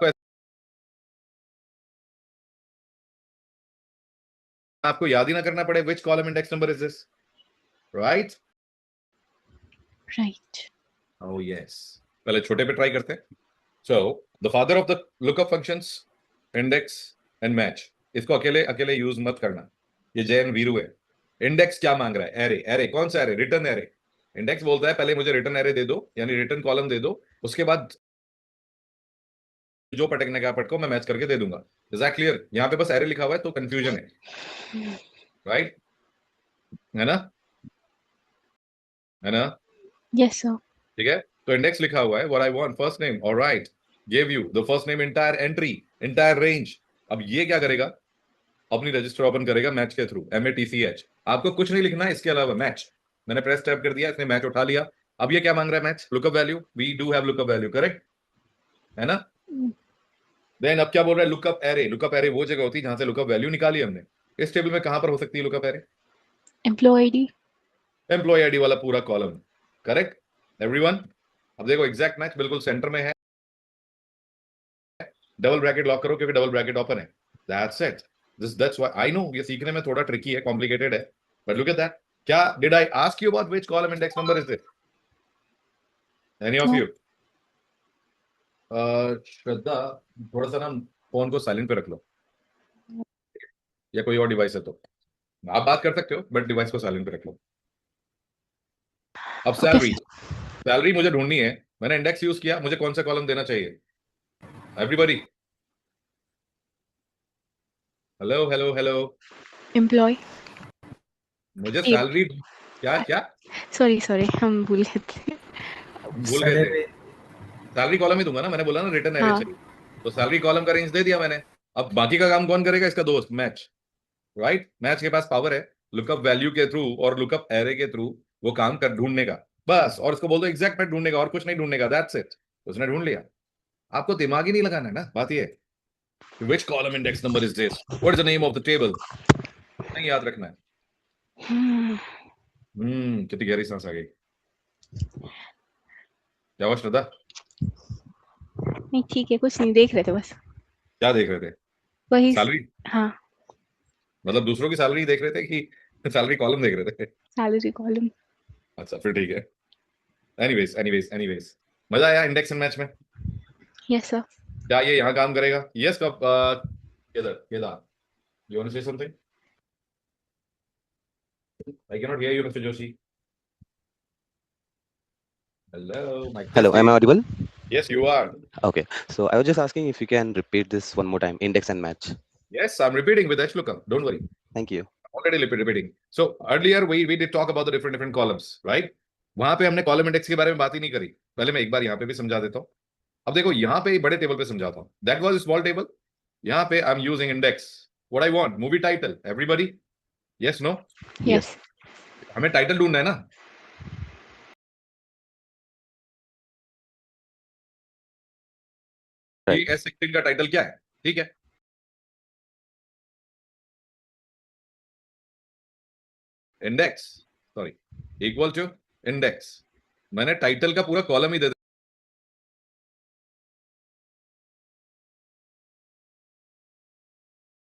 आपको याद ही ना करना पड़े which column index number is this, right? Right. Oh yes, पहले छोटे पे ट्राई करते हैं। So the father of the lookup functions index and match, इसको अकेले अकेले यूज मत करना, ये जैन वीरू है। इंडेक्स क्या मांग रहा है? एरे। एरे कौन सा एरे? Return array. इंडेक्स बोलता है पहले मुझे रिटर्न एरे दे दो, यानी रिटर्न कॉलम दे दो, उसके बाद जो पटकने का पटको मैं मैच करके दे दूंगा। Is that clear? यहां पे बस एरे लिखा हुआ है तो कंफ्यूजन है, राइट? है ना? है ना? Yes, sir. ठीक है, तो इंडेक्स लिखा हुआ है, what I want first name, alright, give you the first name entire entry entire range. अब ये क्या करेगा? अपनी रजिस्टर ओपन करेगा मैच के थ्रू, MATCH। आपको कुछ नहीं लिखना है इसके अलावा, मैच। मैंने प्रेस टैप कर दिया, इसने मैच उठा लिया। अब ये क्या मांग रहा है? Match lookup value. We do have lookup value, correct है ना? देन अब क्या बोल रहा है? Lookup array. लुकअप एरे वो जगह होती है जहां से लुकअप वैल्यू निकाली हमने। इस टेबल में कहां पर हो सकती है lookup array? Employee ID. Employ ID वाला पूरा कॉलम, करेक्ट एवरीवन? अब देखो एग्जैक्ट मैच बिल्कुल सेंटर में है, डबल ब्रैकेट लॉक करो क्योंकि डबल ब्रैकेट ओपन है। That's it. That's why I know ये सीखने में थोड़ा ट्रिकी है, कॉम्प्लिकेटेड है, बट लुक एट दैट। क्या did I ask you about which column index number is it? Any of No. You? Shraddha, थोड़ा सा ना फोन को साइलेंट पे रख लो, या कोई और डिवाइस है तो आप बात कर सकते हो बट डिवाइस को साइलेंट पे रख लो। अब Okay, सैलरी, sir. सैलरी मुझे ढूंढनी है। मैंने इंडेक्स यूज किया, मुझे कौन सा कॉलम देना चाहिए? Everybody, hello hello hello. Employee. मुझे Table. सैलरी, क्या क्या Sorry. हम भूल गए थे. भूल गए थे? सैलरी। सैलरी कॉलम ही दूंगा ना, मैंने बोला ना रिटर्न एरे हाँ. चाहिए, तो सैलरी कॉलम का रेंज दे दिया मैंने। अब बाकी का काम कौन करेगा? इसका दोस्त मैच, राइट? मैच के पास पावर है लुकअप वैल्यू के थ्रू और लुकअप एरे के थ्रू वो काम कर ढूंढने का, बस। और इसको बोल दो एग्जैक्ट मैच ढूंढने का और कुछ नहीं ढूंढने का, दैट्स इट। उसने ढूंढ लिया। आपको दिमाग ही नहीं लगाना है ना, बात ये है which column index number is this, what is the name of the table, नहीं याद रखना है। कितनी गहरी सांस आ गई। क्या हुआ श्रद्धा? नहीं ठीक है, कुछ नहीं, देख रहे थे बस क्या देख रहे थे? वही। सैलरी? हाँ, मतलब दूसरों की सैलरी देख रहे थे कि सैलरी कॉलम देख रहे थे? Salary column. अच्छा फिर ठीक है। एनीवेज मजा आया इंडेक्स एंड मैच में? Yes sir. क्या ये यहाँ काम करेगा? यस कब? Kedar you want to say something? I can not hear you mister Joshi. Hello mic Hello, am I audible? Yes you are. Okay. So I was just asking if you can repeat this one more time, index and match. Yes I'm repeating with HLOOKUP, don't worry. Thank you. Already repeating. So earlier we did talk about the different columns, right? वहां पे हमने column index के बारे में बात ही नहीं करी। पहले मैं एक बार यहाँ पे भी समझा देता हूँ। अब देखो यहाँ पे बड़े टेबल पे समझाता हूँ। That was small table. यहाँ पे I am using index. What I want, movie title, everybody yes no? Yes. हमें टाइटल ढूंढना है ना। Right. S16 का टाइटल क्या है? ठीक है, index, sorry, equal to index. मैंने टाइटल का पूरा कॉलम ही दे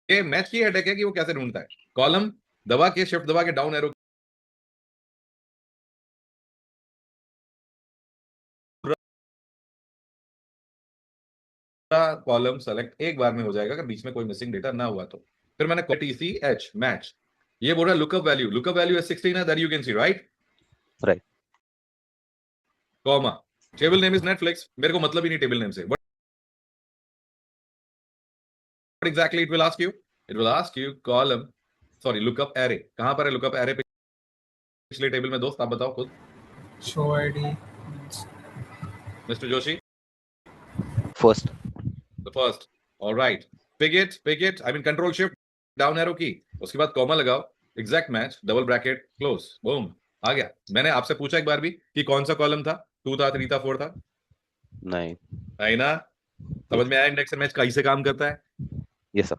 ये मैच की हेडेक है कि वो कैसे ढूंढता है। कॉलम दबा के, शिफ्ट दबा के डाउन एरो कॉलम सेलेक्ट एक बार में हो जाएगा अगर बीच में कोई मिसिंग डेटा ना हुआ तो। फिर मैंने TCH मैच, ये बोल रहा है लुकअप वैल्यू S16 है, that you can C, right? Right. Comma, table name is Netflix. मेरे को मतलब ही नहीं टेबल नेम से। What exactly it will ask you? It will ask you column, sorry lookup array. कहां पर है लुकअप एरे? पिछले टेबल में दोस्त आप बताओ खुद। Show ID mister Joshi? First. The first. All right. Pick it. I mean control shift down arrow की, उसके बाद कॉमा लगाओ, exact match, double bracket, close, boom, आ गया। मैंने आपसे पूछा एक बार भी कि कौन सा कॉलम था, 2 था, 3 था, 4 था? Nine. नहीं ना? समझ में आया इंडेक्स एंड मैच कैसे काम करता है? Yes, sir.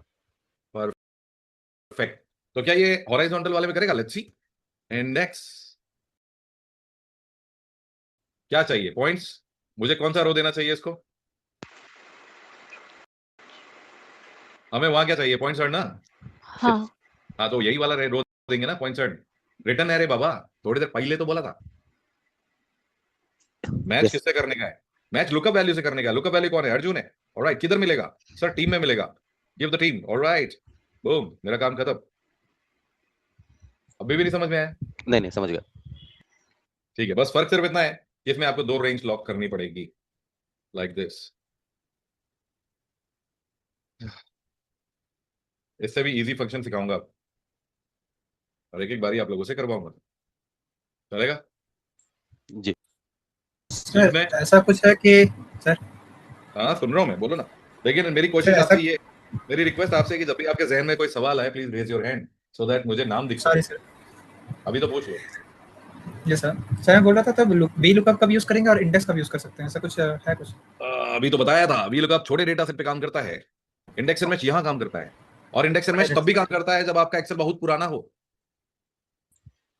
परफेक्ट। तो क्या ये हॉरिजॉन्टल वाले में करेगा? Let's C. इंडेक्स क्या चाहिए? पॉइंट्स। मुझे कौन सा रो देना चाहिए इसको? हमें वहां क्या चाहिए? पॉइंट्स ना। हाँ। हाँ तो यही वाला रो देंगे ना, पॉइंट्स। रिटर्न एरे बाबा, थोड़ी देर पहले तो बोला था। Match Yes. किससे करने का है? मैच लुकअप वैल्यू से करने का। लुकअप वैल्यू कौन है? अर्जुन है। ऑलराइट, किधर मिलेगा सर? टीम में मिलेगा। Give the team. Alright, boom, मेरा काम खत्म। अभी भी नहीं समझ में आया? नहीं समझ गया। ठीक है, बस फर्क सिर्फ इतना है कि इसमें आपको 2 रेंज लॉक करनी पड़ेगी, लाइक दिस। इससे भी इजी फंक्शन सिखाऊंगा और एक बारी आप लोगों से करवाऊंगा, चलेगा? जी। सर इसमें ऐसा कुछ है कि सर हाँ सुन रहा हूं मैं, बोलो ना। लेकिन मेरी कोशिश सर, ऐसा- आपसे ये, मेरी रिक्वेस्ट आपसे कि जब भी आपके जहन में कोई सवाल आए, please raise your hand so that मुझे नाम दिख सॉरी सके। सर। अभी तो पूछ लो। जी सर मैं बोल रहा था तब वी लुकअप कब यूज करेंगे और इंडेक्स कब यूज कर सकते हैं, ऐसा कुछ है कुछ? अभी तो बताया था, वी लुकअप छोटे डेटा सेट पे काम करता है, इंडेक्स एंड मैच यहाँ काम करता है। और इंडेक्स एंड मैच तब भी काम करता है जब आपका एक्सेल बहुत पुराना हो,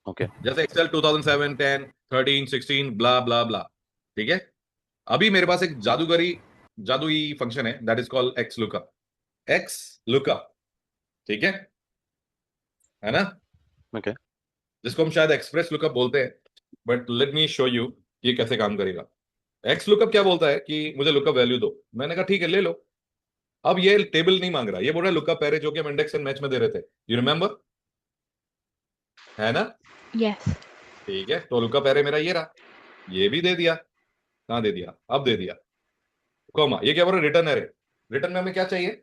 Okay. जैसे एक्सेल 2007, 10, 13, 16 ब्ला ब्ला ब्ला। ठीक है, अभी मेरे पास एक जादुई फंक्शन है, that is called x lookup. ठीक है ना? Okay. जिसको हम शायद एक्सप्रेस लुकअप बोलते हैं, but let me show you ये कैसे काम करेगा। एक्स लुकअप क्या बोलता है कि मुझे लुकअप वैल्यू दो। मैंने कहा ठीक है ले लो। अब ये टेबल नहीं मांग रहा, ये बोल रहा है लुकअप एरे, जो कि हम इंडेक्स एंड मैच में दे रहे थे, यू रिमेंबर, है ना? यस। ठीक है, तो लुकअप एरे मेरा ये रहा, ये भी दे दिया। कहां दे दिया? अब दे दिया कॉमा। ये क्या बोल रहा है? Return array. रिटर्न में हमें क्या चाहिए?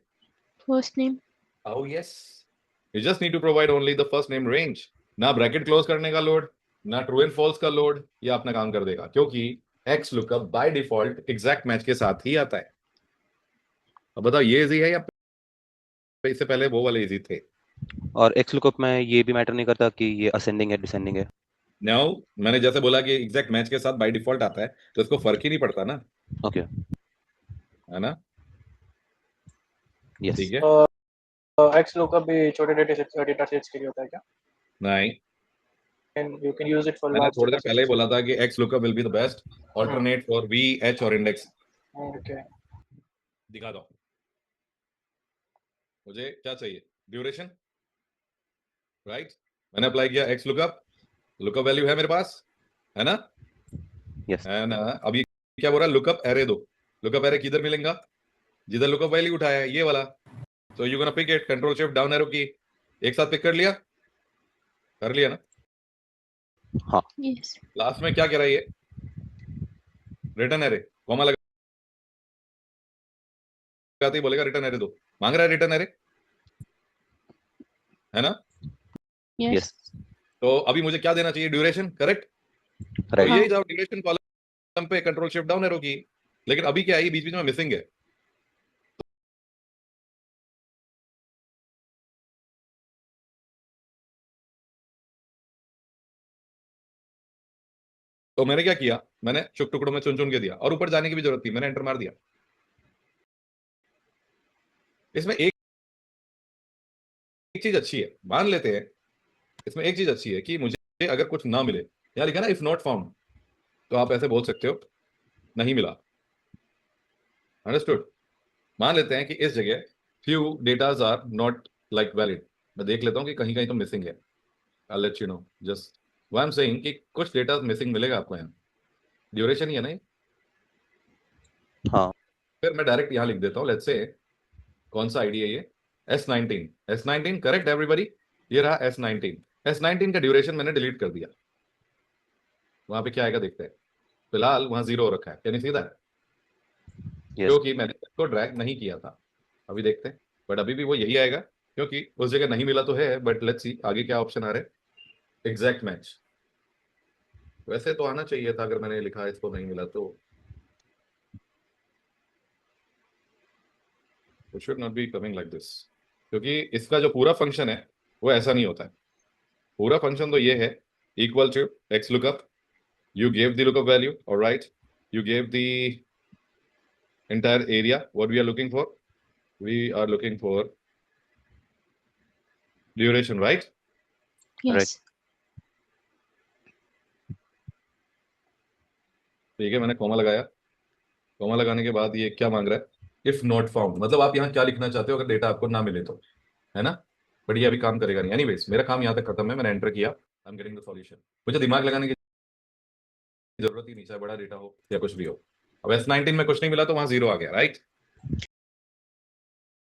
First name. Oh yes, you just need to provide only the first name range। ना ब्रैकेट क्लोज करने का लोड, ना ट्रू एंड फॉल्स का लोड, ये अपना काम कर देगा, क्योंकि x lookup by default exact match के साथ ही आता है। अब बताओ ये इजी है या इससे पहले वो वाले इजी थे? और एक्स लुकअप में ये भी मैटर नहीं करता कि ये असेंडिंग है डिसेंडिंग है? नाउ मैंने जैसे बोला कि एग्जैक्ट मैच के साथ बाय डिफॉल्ट आता है, तो इसको फर्क ही नहीं पड़ता ना। Okay. है ना? यस ठीक है, एक्स लुकअप भी छोटे डेटा सेट्स के लिए होता है क्या? नहीं, And you can use it for मैंने large थोड़ी देर data पहले ही sets. बोला था कि x lookup will be the best alternate for V H और इंडेक्स। Okay. दिखा दो मुझे क्या चाहिए, ड्यूरेशन, राइट? मैंने अप्लाई किया एक्स लुकअप, लुकअप वैल्यू है मेरे पास, है ना? यस है ना? अब ये क्या बोल रहा है, लुकअप एरे दो। लुकअप एरे किधर मिलेगा? जिधर लुकअप वैल्यू उठाया है, ये वाला। तो you gonna pick it, control shift down arrow key, एक साथ पिक कर लिया ना? हाँ Yes. लास्ट में क्या कह रहा है ये, रिटर्न एरे, कॉमा लगाते ही बोलेगा रिटर्न एरे दो, मांग रहा है रिटर्न एरे, है ना? Yes. यस तो अभी मुझे क्या देना चाहिए, ड्यूरेशन, करेक्ट? तो राइट यही जाओ ड्यूरेशन कॉलम पे, कंट्रोल शिफ्ट डाउन एरो की। लेकिन अभी क्या है, ये बीच बीच में मिसिंग है। तो मैंने क्या किया, मैंने चुक टुकड़ों में चुन चुन के दिया, और ऊपर जाने की भी जरूरत थी, मैंने एंटर मार दिया। इसमें एक चीज अच्छी है, मान लेते हैं, इसमें एक चीज अच्छी है कि मुझे अगर कुछ ना मिले, यहाँ लिखा ना इफ नॉट फाउंड, तो आप ऐसे बोल सकते हो नहीं मिला, अंडरस्टूड? मान लेते हैं कि इस जगह few datas are not like valid, मैं देख लेता हूं कि कहीं कहीं तो मिसिंग है, I let you know just why I am saying कि कुछ डेटा मिसिंग मिलेगा आपको यहाँ, ड्यूरेशन ही है ना ये। हाँ फिर मैं डायरेक्ट यहाँ लिख देता हूँ, लेट्स से कौन सा आईडी है ये, S19 करेक्ट एवरीबॉडी, ये रहा S19 का ड्यूरेशन मैंने डिलीट कर दिया। वहां पे क्या आएगा देखते हैं, फिलहाल वहां 0 हो रखा है, can you see that? Yes क्योंकि मैंने इसको ड्रैग नहीं किया था, अभी देखते हैं, बट अभी भी वो यही आएगा, क्योंकि उस जगह नहीं मिला तो है, बट लेट्स सी आगे क्या ऑप्शन आ रहे हैं, एग्जैक्ट मैच। वैसे तो आना चाहिए था, अगर मैंने लिखा इसको नहीं मिला तो it should not be coming like this, क्योंकि इसका जो पूरा फंक्शन है वो ऐसा नहीं होता है। पूरा फंक्शन तो ये है, equal to X lookup, you gave the lookup value, all right, you gave the entire area, what we are looking for, we are looking for duration, right? Yes. ठीक है, मैंने कॉमा लगाया, कॉमा लगाने के बाद ये क्या मांग रहा है, इफ नॉट फाउंड, मतलब आप यहाँ क्या लिखना चाहते हो अगर डेटा आपको ना मिले तो, है ना? बट ये अभी काम करेगा नहीं, एनीवेज मेरा काम यहाँ तक खत्म है, मैंने एंटर किया, I am getting the solution, मुझे दिमाग लगाने की जरूरत ही नहीं, चाहे बड़ा डेटा हो या कुछ भी हो। अब S19 में कुछ नहीं मिला तो वहां 0 आ गया, राइट?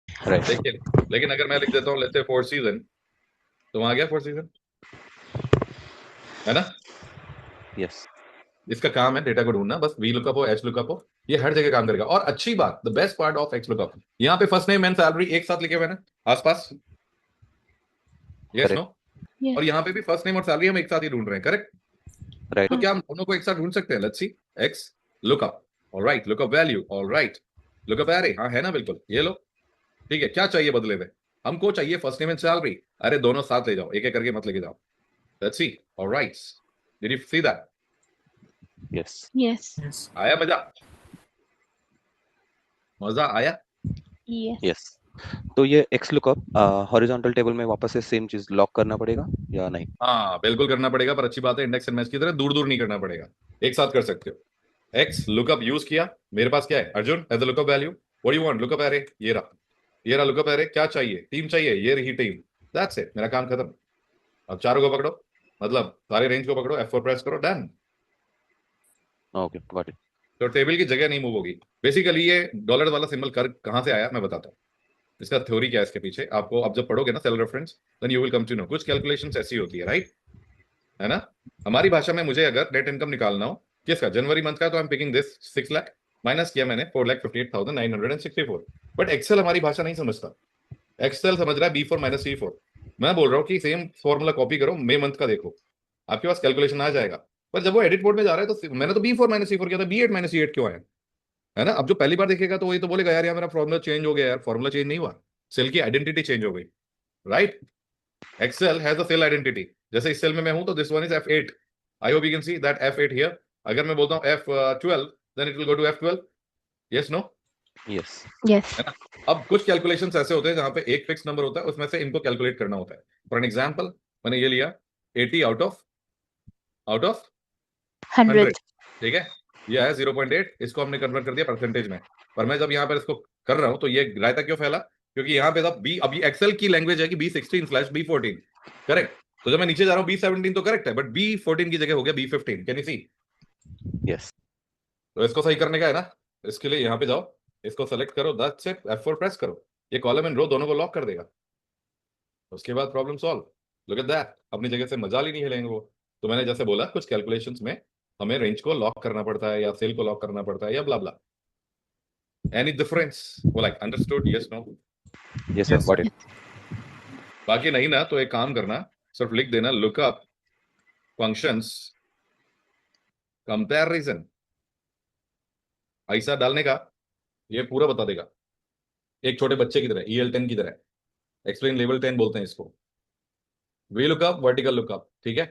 राइट देखिए, लेकिन अगर मैं लिख देता हूँ लेट्स से 4 सीजन, तो वहां आ गया 4 सीजन, है ना? यस इसका काम है डेटा को ढूंढना, बस वी लुकअप हो, एच लुकअप हो, ये हर जगह काम करेगा। और अच्छी बात, the best part of x lookup, यहाँ पे फर्स्ट नेम एंड सैलरी एक साथ लिखे हुए हैं ना आसपास, यस नो? Yes. और यहाँ पे भी फर्स्ट नेम और सैलरी हम एक साथ ही ढूंढ रहे हैं, करेक्ट? राइट तो क्या हम दोनों को एक साथ ढूंढ सकते हैं? Let's see, x lookup, alright, lookup value, alright, lookup array, हाँ है ना, बिल्कुल, ये लो, ठीक है। क्या चाहिए बदले में? हमको चाहिए फर्स्ट नेम एंड सैलरी, अरे दोनों साथ ले जाओ, एक एक करके मत लेके जाओ, let's see, alright, did you see that? Yes Yes. Yes. आया मजा? मजा आया? Yes. यस तो ये एक्स लुकअप हॉरिजॉन्टल टेबल में वापस से सेम चीज लॉक करना पड़ेगा या नहीं? हाँ बिल्कुल करना पड़ेगा, पर अच्छी बात है इंडेक्स एंड मैच की तरह दूर दूर नहीं करना पड़ेगा, एक साथ कर सकते हो। एक्स लुकअप यूज किया, मेरे पास क्या है, Arjun as a lookup value, what you want, lookup array, ये रहा लुकअप एरे, क्या चाहिए, टीम चाहिए, ये रही टीम, दैट्स इट, मेरा काम खत्म। अब चारों को पकड़ो, मतलब सारे रेंज को पकड़ो, F4 प्रेस करो, डन। ओके गॉट इट तो टेबल की जगह नहीं मूव होगी। बेसिकली ये डॉलर वाला सिंबल कर कहां से आया मैं बताता हूँ, इसका थ्योरी क्या है इसके पीछे, आपको अब जब पढ़ोगे ना cell reference, then you will come to know, कुछ कैलकुलेशंस ऐसी होती है, राइट, है ना? हमारी भाषा में मुझे अगर नेट इनकम निकालना हो किसका, जनवरी मंथ का, तो आई am picking this 6 lakh, minus किया मैंने 4,58,964, बट एक्सेल हमारी भाषा नहीं समझता, एक्सेल समझ रहा है B4 माइनस C4। मैं बोल रहा हूँ कि सेम फॉर्मूला कॉपी करो, मई मंथ का देखो, आपके पास कैलकुलेशन आ जाएगा। पर जब वो एडिट मोड में जा रहा है तो मैंने तो B4 माइनस C4 किया था, B8 माइनस C8 क्यों आया, है ना? अब जो पहली बार देखेगा तो वही तो बोलेगा यार मेरा फॉर्मूला चेंज हो गया, यार फॉर्मूला चेंज नहीं हुआ, सेल की आइडेंटिटी चेंज हो गई, right? Excel has a cell identity, जैसे इस सेल में मैं हूं तो this one is F8, I hope you can see that F8 here. अगर मैं बोलता हूं F12 then it will go to F12, yes no? Yes yes है ना? अब कुछ कैलकुलेशंस ऐसे होते हैं जहां पे एक फिक्स नंबर होता है, उसमें से इनको कैलकुलेट करना होता है. फॉर एन एग्जांपल, मैंने ये लिया 80 आउट ऑफ 100. 100 ठीक है, ये है 0.8, इसको हमने कन्वर्ट कर दिया परसेंटेज में. पर मैं जब यहाँ पर इसको कर रहा हूं तो ये रायता क्यों फैला? क्योंकि यहाँ पे बी, अभी एक्सेल की लैंग्वेज है कि B16/B14, करेक्ट. तो जब मैं नीचे जा रहा हूँ B17 तो करेक्ट है, बट B14 की जगह हो गया B15. Can you C? Yes तो इसको सही करने का है ना, इसके लिए यहाँ पे जाओ, इसको सेलेक्ट करो, दैट्स इट, F4 प्रेस करो, ये कॉलम एंड रो दोनों को लॉक कर देगा. उसके बाद problem solve. Look at that, अपनी जगह से मजाल ही नहीं हिलेंगे वो. तो मैंने जैसे बोला, कुछ कैलकुलेशंस में हमें रेंज को लॉक करना पड़ता है या सेल को लॉक करना पड़ता है या ब्ला ब्ला. Any difference? वो like understood? Yes, no? Yes sir Yes, got sir. It. बाकी नहीं ना तो एक काम करना, सिर्फ लिख देना लुकअप फंक्शंस कंपैरिजन. ऐसा डालने का ये पूरा बता देगा, एक छोटे बच्चे की तरह, EL10 की तरह. एक्सप्लेन लेवल 10 बोलते हैं इसको. वी लुकअप, वर्टिकल लुकअप, ठीक है.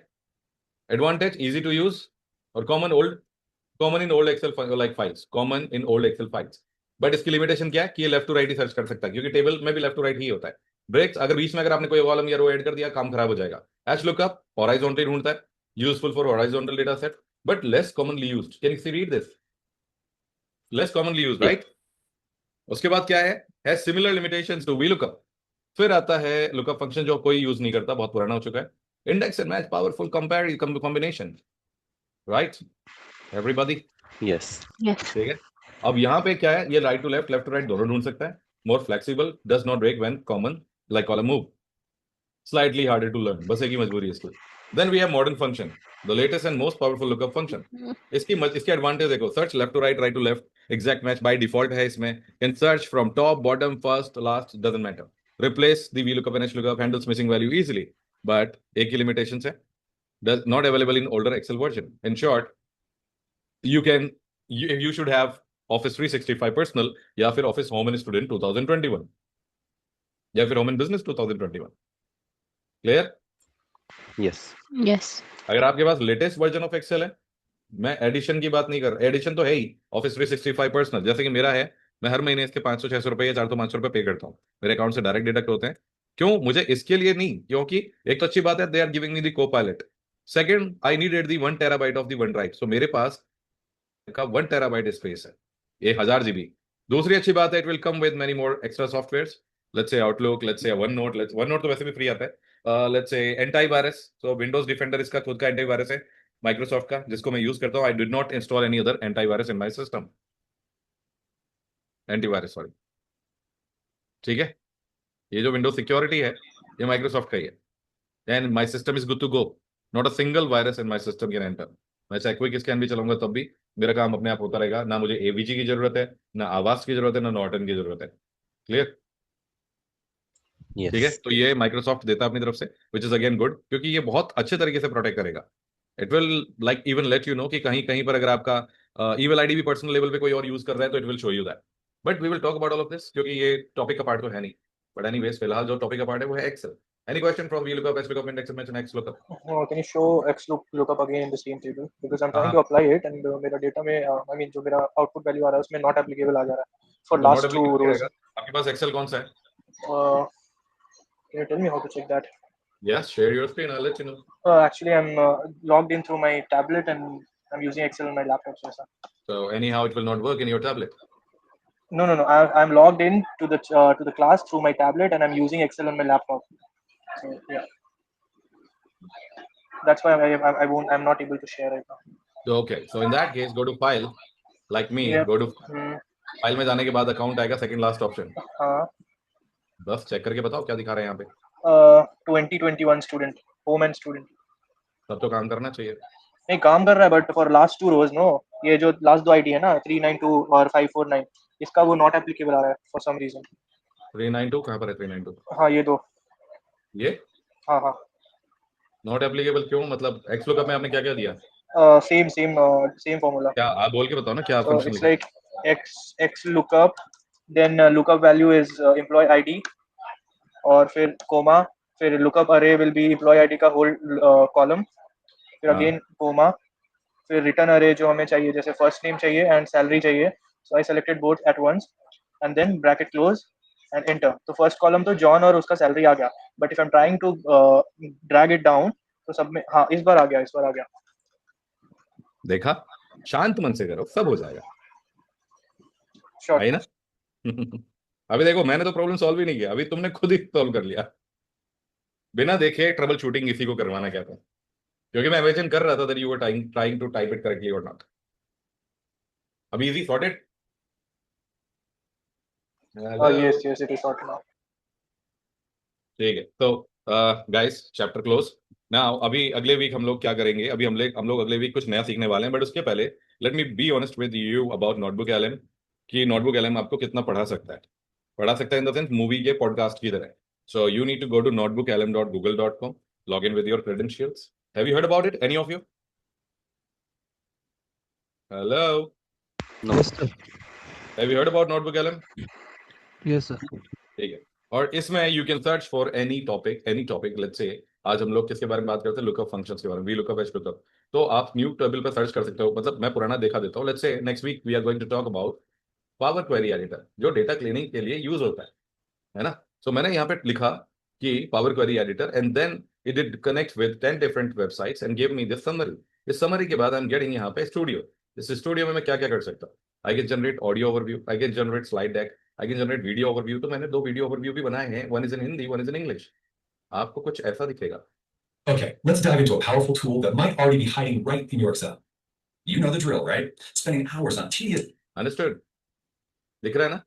एडवांटेज, इजी टू यूज और common in old Excel like files, common in old Excel files. But इसकी लिमिटेशन क्या है कि ये लेफ्ट टू राइट ही सर्च कर सकता है, क्योंकि टेबल में भी लेफ्ट टू राइट ही होता है. ब्रेक्स, अगर बीच में अगर आपने कोई कॉलम या रो ऐड कर दिया, काम खराब हो जाएगा. एच लुकअप हॉराइजॉन्टली ढूंढता है, useful for horizontal data set, but less commonly used. Can you read this? Less commonly used, right. उसके बाद क्या है similar limitations to V lookup. फिर आता है लुकअप फंक्शन जो कोई यूज नहीं करता, बहुत पुराना हो चुका है. Index and match powerful compare combination, right everybody. Yes yes ठीक है. अब यहाँ पे क्या है, ये right to left, left to right दोनों ढूंढ सकता है. More flexible, does not break when common like column move. Slightly harder to learn, बस एक ही मजबूरी है इसकी. Then we have modern function, the latest and most powerful lookup function. इसके एडवांटेज देखो, search left to right, right to left, exact match by default है इसमें. Can search from top bottom first last, doesn't matter. Replace the V lookup and H lookup, handles missing value easily. But एक ही limitation है, does not available in older Excel version. In short, you should have Office 365 Personal या फिर Office Home and Student 2021 या फिर Home and Business 2021. Clear? Yes yes अगर आपके पास latest version of Excel है, मैं एडिशन की बात नहीं कर रहा, एडिशन तो है ही Office 365 Personal, जैसे कि मेरा है, मैं हर महीने इसके 500-600 रुपए या 400-500 रुपए पे करता हूँ, मेरे अकाउंट से डायरेक्ट डिडक्ट होते हैं. क्यों? मुझे इसके लिए नहीं, क्योंकि एक तो अच्छी बात है, they are giving me the Copilot. Second, I needed the 1 terabyte of the OneDrive, so मेरे पास का 1 टेराबाइट स्पेस है, 1000 GB. दूसरी अच्छी बात है, it will come with many more extra softwares, let's say outlook, let's say one note तो वैसे भी फ्री आता है. लेट्स से एंटीवायरस, तो विंडोज डिफेंडर इसका खुद का एंटीवायरस है माइक्रोसॉफ्ट का, जिसको मैं यूज करता हूं. I did not install any other antivirus in my system, antivirus sorry. ठीक है, ये जो विंडोज सिक्योरिटी है ये माइक्रोसॉफ्ट का ही है, and my system is good to go. Not a single virus in my system can enter. मैं चाहे क्विक स्कैन भी चलाऊंगा तब भी मेरा काम अपने आप होता रहेगा. ना मुझे एवीजी की जरूरत है, ना आवाज की जरूरत है, ना नॉर्टन की जरूरत है. क्लियर? ठीक है, यस तो ये माइक्रोसॉफ्ट देता है अपनी तरफ से, विच इज अगेन गुड, क्योंकि ये बहुत अच्छे तरीके से प्रोटेक्ट करेगा. It will like even let you know कि कहीं कहीं पर अगर आपका ईमेल आईडी भी पर्सनल लेवल पे कोई और यूज कर रहा है तो it will show you that. But we will talk about all of this, क्योंकि ये टॉपिक का पार्ट तो है नहीं. बट एनीवेज, फिलहाल जो टॉपिक का पार्ट है वो है Excel. Any question from VLOOKUP, HLOOKUP, index mention, XLOOKUP? Can you show X lookup again in the same table because I'm trying हाँ, to apply it and मेरा डेटा में I mean जो मेरा output value आ रहा है उसमें not applicable आ जा रहा है for तो not last two applicable rows. रहेगा. आपके पास एक्सेल कौन सा है? Can you tell me how to check that? Yes, share your screen, I let you no. Actually, I'm logged in through my tablet and I'm using Excel on my laptop. So, sir. So anyhow it will not work in your tablet. No. I'm logged in to the class through my tablet and I'm using Excel on my laptop. So yeah, that's why I'm not able to share right now. So okay, so in that case go to file, like me, Yeah. go to file में जाने के बाद account आएगा, second last option. हाँ. बस check करके बताओ क्या दिखा रहे हैं यहाँ पे. 2021 student, home and student. तब तो काम करना चाहिए. नहीं काम कर रहा है but for last two rows no, ये जो लास्ट दो आईडी है ना 392 और 549, इसका वो नॉट एप्लीकेबल आ रहा है फॉर सम रीजन. 392 कहाँ पर है? 392 हाँ ये दो. ये हाँ नॉट एप्लीकेबल क्यों? मतलब एक्स लुकअप में आपने क्या क्या दिया? Same formula. क्या आप बोल के बताओ ना क्या So फंक्शन it's लिखा. like x lookup, then lookup value is employee ID, और फिर कोमा, फिर lookup array will be employee ID का whole column, फिर हाँ. again कोमा, फिर return array जो हमें चाहिए, जैसे first name चाहिए and salary चाहिए. So I selected both at once. and then bracket close and enter. तो first column तो John और उसका salary आ गया, but if I'm trying to drag it down तो सब में हाँ इस बार आ गया देखा, शांत मन से करो, सब हो जाएगा। Sure. आई ना? अभी देखो, मैंने तो प्रॉब्लम सॉल्व ही नहीं किया, अभी तुमने खुद ही सॉल्व कर लिया बिना देखे। ट्रबल शूटिंग इसी को करवाना क्या था, क्योंकि मैं इमेजिन कर रहा था that you were trying to type it correctly और नॉट। अभी easy sorted. Yes, it is sorted now. ठीक है, तो गाइस चैप्टर क्लोज नाउ। अभी अगले वीक हम लोग क्या करेंगे, अभी हम लोग अगले वीक कुछ नया सीखने वाले हैं, बट उसके पहले let me be honest with you about notebook LM, कि नोटबुक एलएम आपको कितना पढ़ा सकता है इन द सेंस मूवी के पॉडकास्ट की तरह। So you need to go to notebooklm.google.com, log in with your credentials. Have you heard about it, any of you? Hello, No. Yes, sir. have you heard about notebook LM? Yes, sir. ठीक है, और इसमें you can search for any topic. Let's say आज हम लोग किसके बारे में बात करते हैं, लुकअप फंक्शंस के बारे में, वी लुकअप, एच लुकअप। तो आप न्यू टेबल पर सर्च कर सकते हो, मतलब मैं पुराना देखा देता हूँ। Let's say next week we are going to talk about power query editor, जो डेटा क्लीनिंग के लिए यूज होता है ना। सो मैंने यहाँ पे लिखा कि power query editor, and then it did connect with 10 different websites and give me this summary. इस समरी के बाद आई एम गेटिंग यहाँ पे स्टूडियो। इस स्टूडियो में मैं क्या क्या कर सकता हूँ, I can generate audio overview, I can generate slide deck, I can generate video overview. तो मैंने 2 वीडियो ओवरव्यू भी बनाए हैं, one is in Hindi, one is in English. आपको कुछ ऐसा दिखेगा। Okay, let's dive into a powerful tool that might already be hiding right in your Excel. You know the drill, right? Spending hours on tedious. Understood, दिख रहा है ना?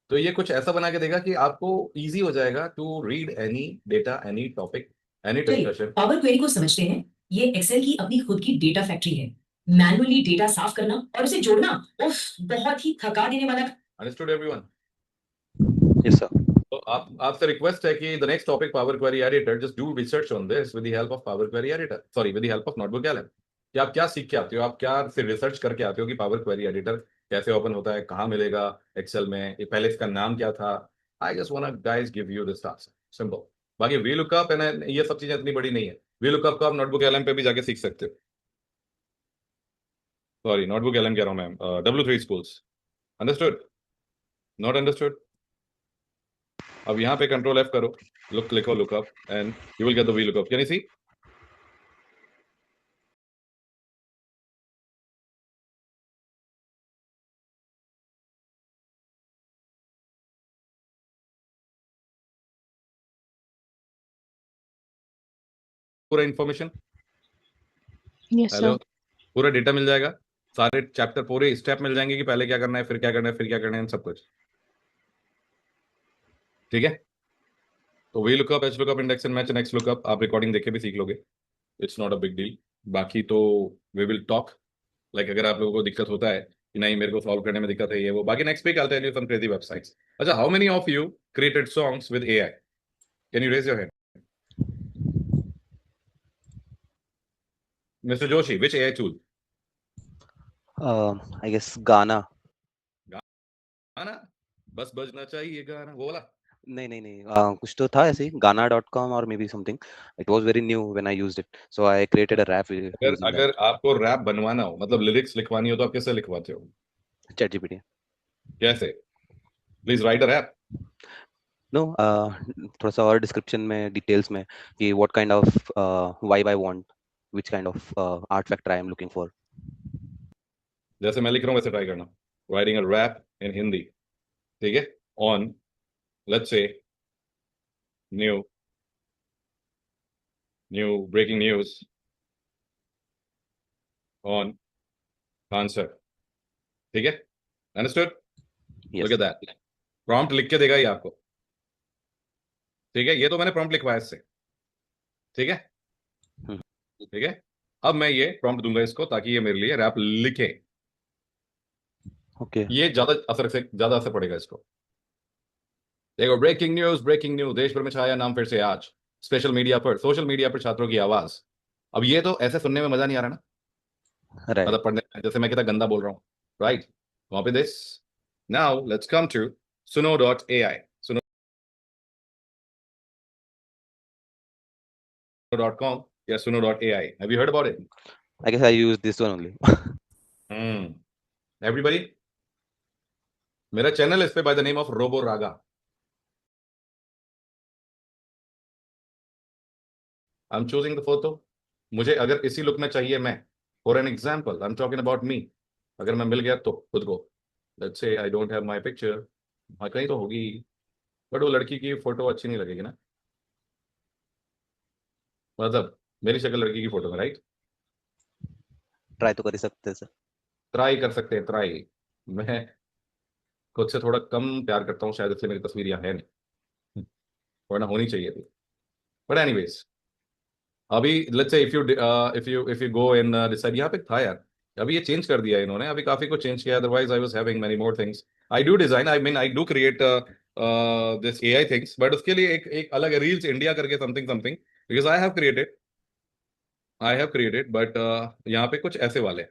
तो ये कुछ ऐसा बना के देगा कि आपको इजी हो जाएगा to read any data, any topic, any discussion. Power query को समझते हैं, ये एक्सेल की अपनी खुद की डेटा फैक्ट्री है। मैनुअली डेटा साफ करना और उसे जोड़ना उफ, बहुत ही थका देने वाला। Understood everyone? Yes, sir. तो आपसे रिक्वेस्ट है कि the next topic power query editor, just do research on this with the help of power query editor, sorry with the help of notebook LM. कि आप क्या सीख के आते हो, आप क्या से रिसर्च करके आते हो कि पावर क्वेरी एडिटर कैसे ओपन होता है, कहाँ मिलेगा एक्सेल में, ये पहले इसका नाम क्या था। I just want to guys give you this task, simple. बाकी वी लुकअप एंड ये सब चीजें इतनी बड़ी नहीं है। वी लुकअप को आप नोटबुक एलएम पे भी जाके सीख सकते हो। सॉरी, नोटबुक एलएम कह रहा हूँ ma'am, W3 schools. Understood? Not understood? अब यहाँ पे कंट्रोल F करो, लिखो lookup and you will get the V lookup. Can you see? पूरा इंफॉर्मेशन, Yes, हेलो, sir. पूरा डेटा मिल जाएगा, सारे चैप्टर पूरे स्टेप मिल जाएंगे कि पहले क्या करना है, फिर क्या करना है, फिर क्या करना है, सब कुछ। ठीक है, तो we lookup, H lookup, index and match, next lookup आप रिकॉर्डिंग देख के भी सीख लोगे, it's not a big deal. बाकी तो वी विल टॉक, लाइक अगर आप लोगों को दिक्कत होता है कि नहीं मेरे को सॉल्व करने में दिक्कत है ये वो, बाकी next week I tell you some crazy websites. अच्छा, how many of you created songs with AI? Can you raise your hand? Mister Joshi, which AI tool? I guess Gaana. गाना, बस बजना चाहिए गाना, वो वाला? नहीं, कुछ तो था ऐसे ही, Gaana.com or maybe something. It was very new when I used it, so I created a rap using that. अगर आपको रैप बनवाना हो, मतलब लिरिक्स लिखवानी हो, तो आप कैसे लिखवाते हो? ChatGPT. कैसे? Please write a rap. No, थोड़ा सा और डिस्क्रिप्शन में, डिटेल्स में कि what kind of vibe I want, which kind of art factor I am looking for. जैसे मैं लिख रहा हूँ वैसे ट्राई करना, writing a rap in Hindi, ठीक है, on let's say new breaking news on concert, ठीक है, understood? Yes. Look at that, prompt लिख के देगा ये आपको, ठीक है। ये तो मैंने प्रॉम्प्ट लिखवाया इससे, ठीक है, ठीक है। अब मैं ये प्रॉम्प्ट दूंगा इसको ताकि ये मेरे लिए रैप लिखे। Okay. ये ज्यादा असर पड़ेगा इसको। देखो, ब्रेकिंग न्यूज, देश भर में छाया नाम फिर से आज, सोशल मीडिया पर छात्रों की आवाज। अब ये तो ऐसे सुनने में मजा नहीं आ रहा ना, Right. मतलब पढ़ने में, जैसे मैं कितना गंदा बोल रहा हूँ, right? Copy this, now let's come to suno.ai, suno.com या suno.ai. Have you heard about it? I guess I used this one only. Everybody, मेरा चैनल इस पे by the name of robo raga. I am choosing the photo. मुझे अगर इसी look में चाहिए, मैं for an example I am talking about me, अगर मैं मिल गया तो खुद को, let's say I don't have my picture, हाँ कहीं तो होगी, बट वो लड़की की फोटो अच्छी नहीं लगेगी ना, मतलब मेरी शक्ल लड़की की फोटो में, राइट? ट्राई तो कर ही सकते हैं सर। ट्राई कर सकते हैं, ट्राई। मैं खुद से थोड़ा कम प्यार करता हूँ शायद, इसलिए मेरी तस्वीर यहाँ है नहीं, वरना होनी चाहिए थी। बट एनीवेज, अभी let's say if you go in decide, यहाँ पे था यार, अभी ये चेंज कर दिया है इन्होंने, अभी काफी कुछ चेंज किया, otherwise I was having many more things. I do design, I mean I do create this AI things, but उसके लिए एक अलग रील्स इंडिया करके something something, because I have created, but यहाँ पे कुछ ऐसे वाले हैं।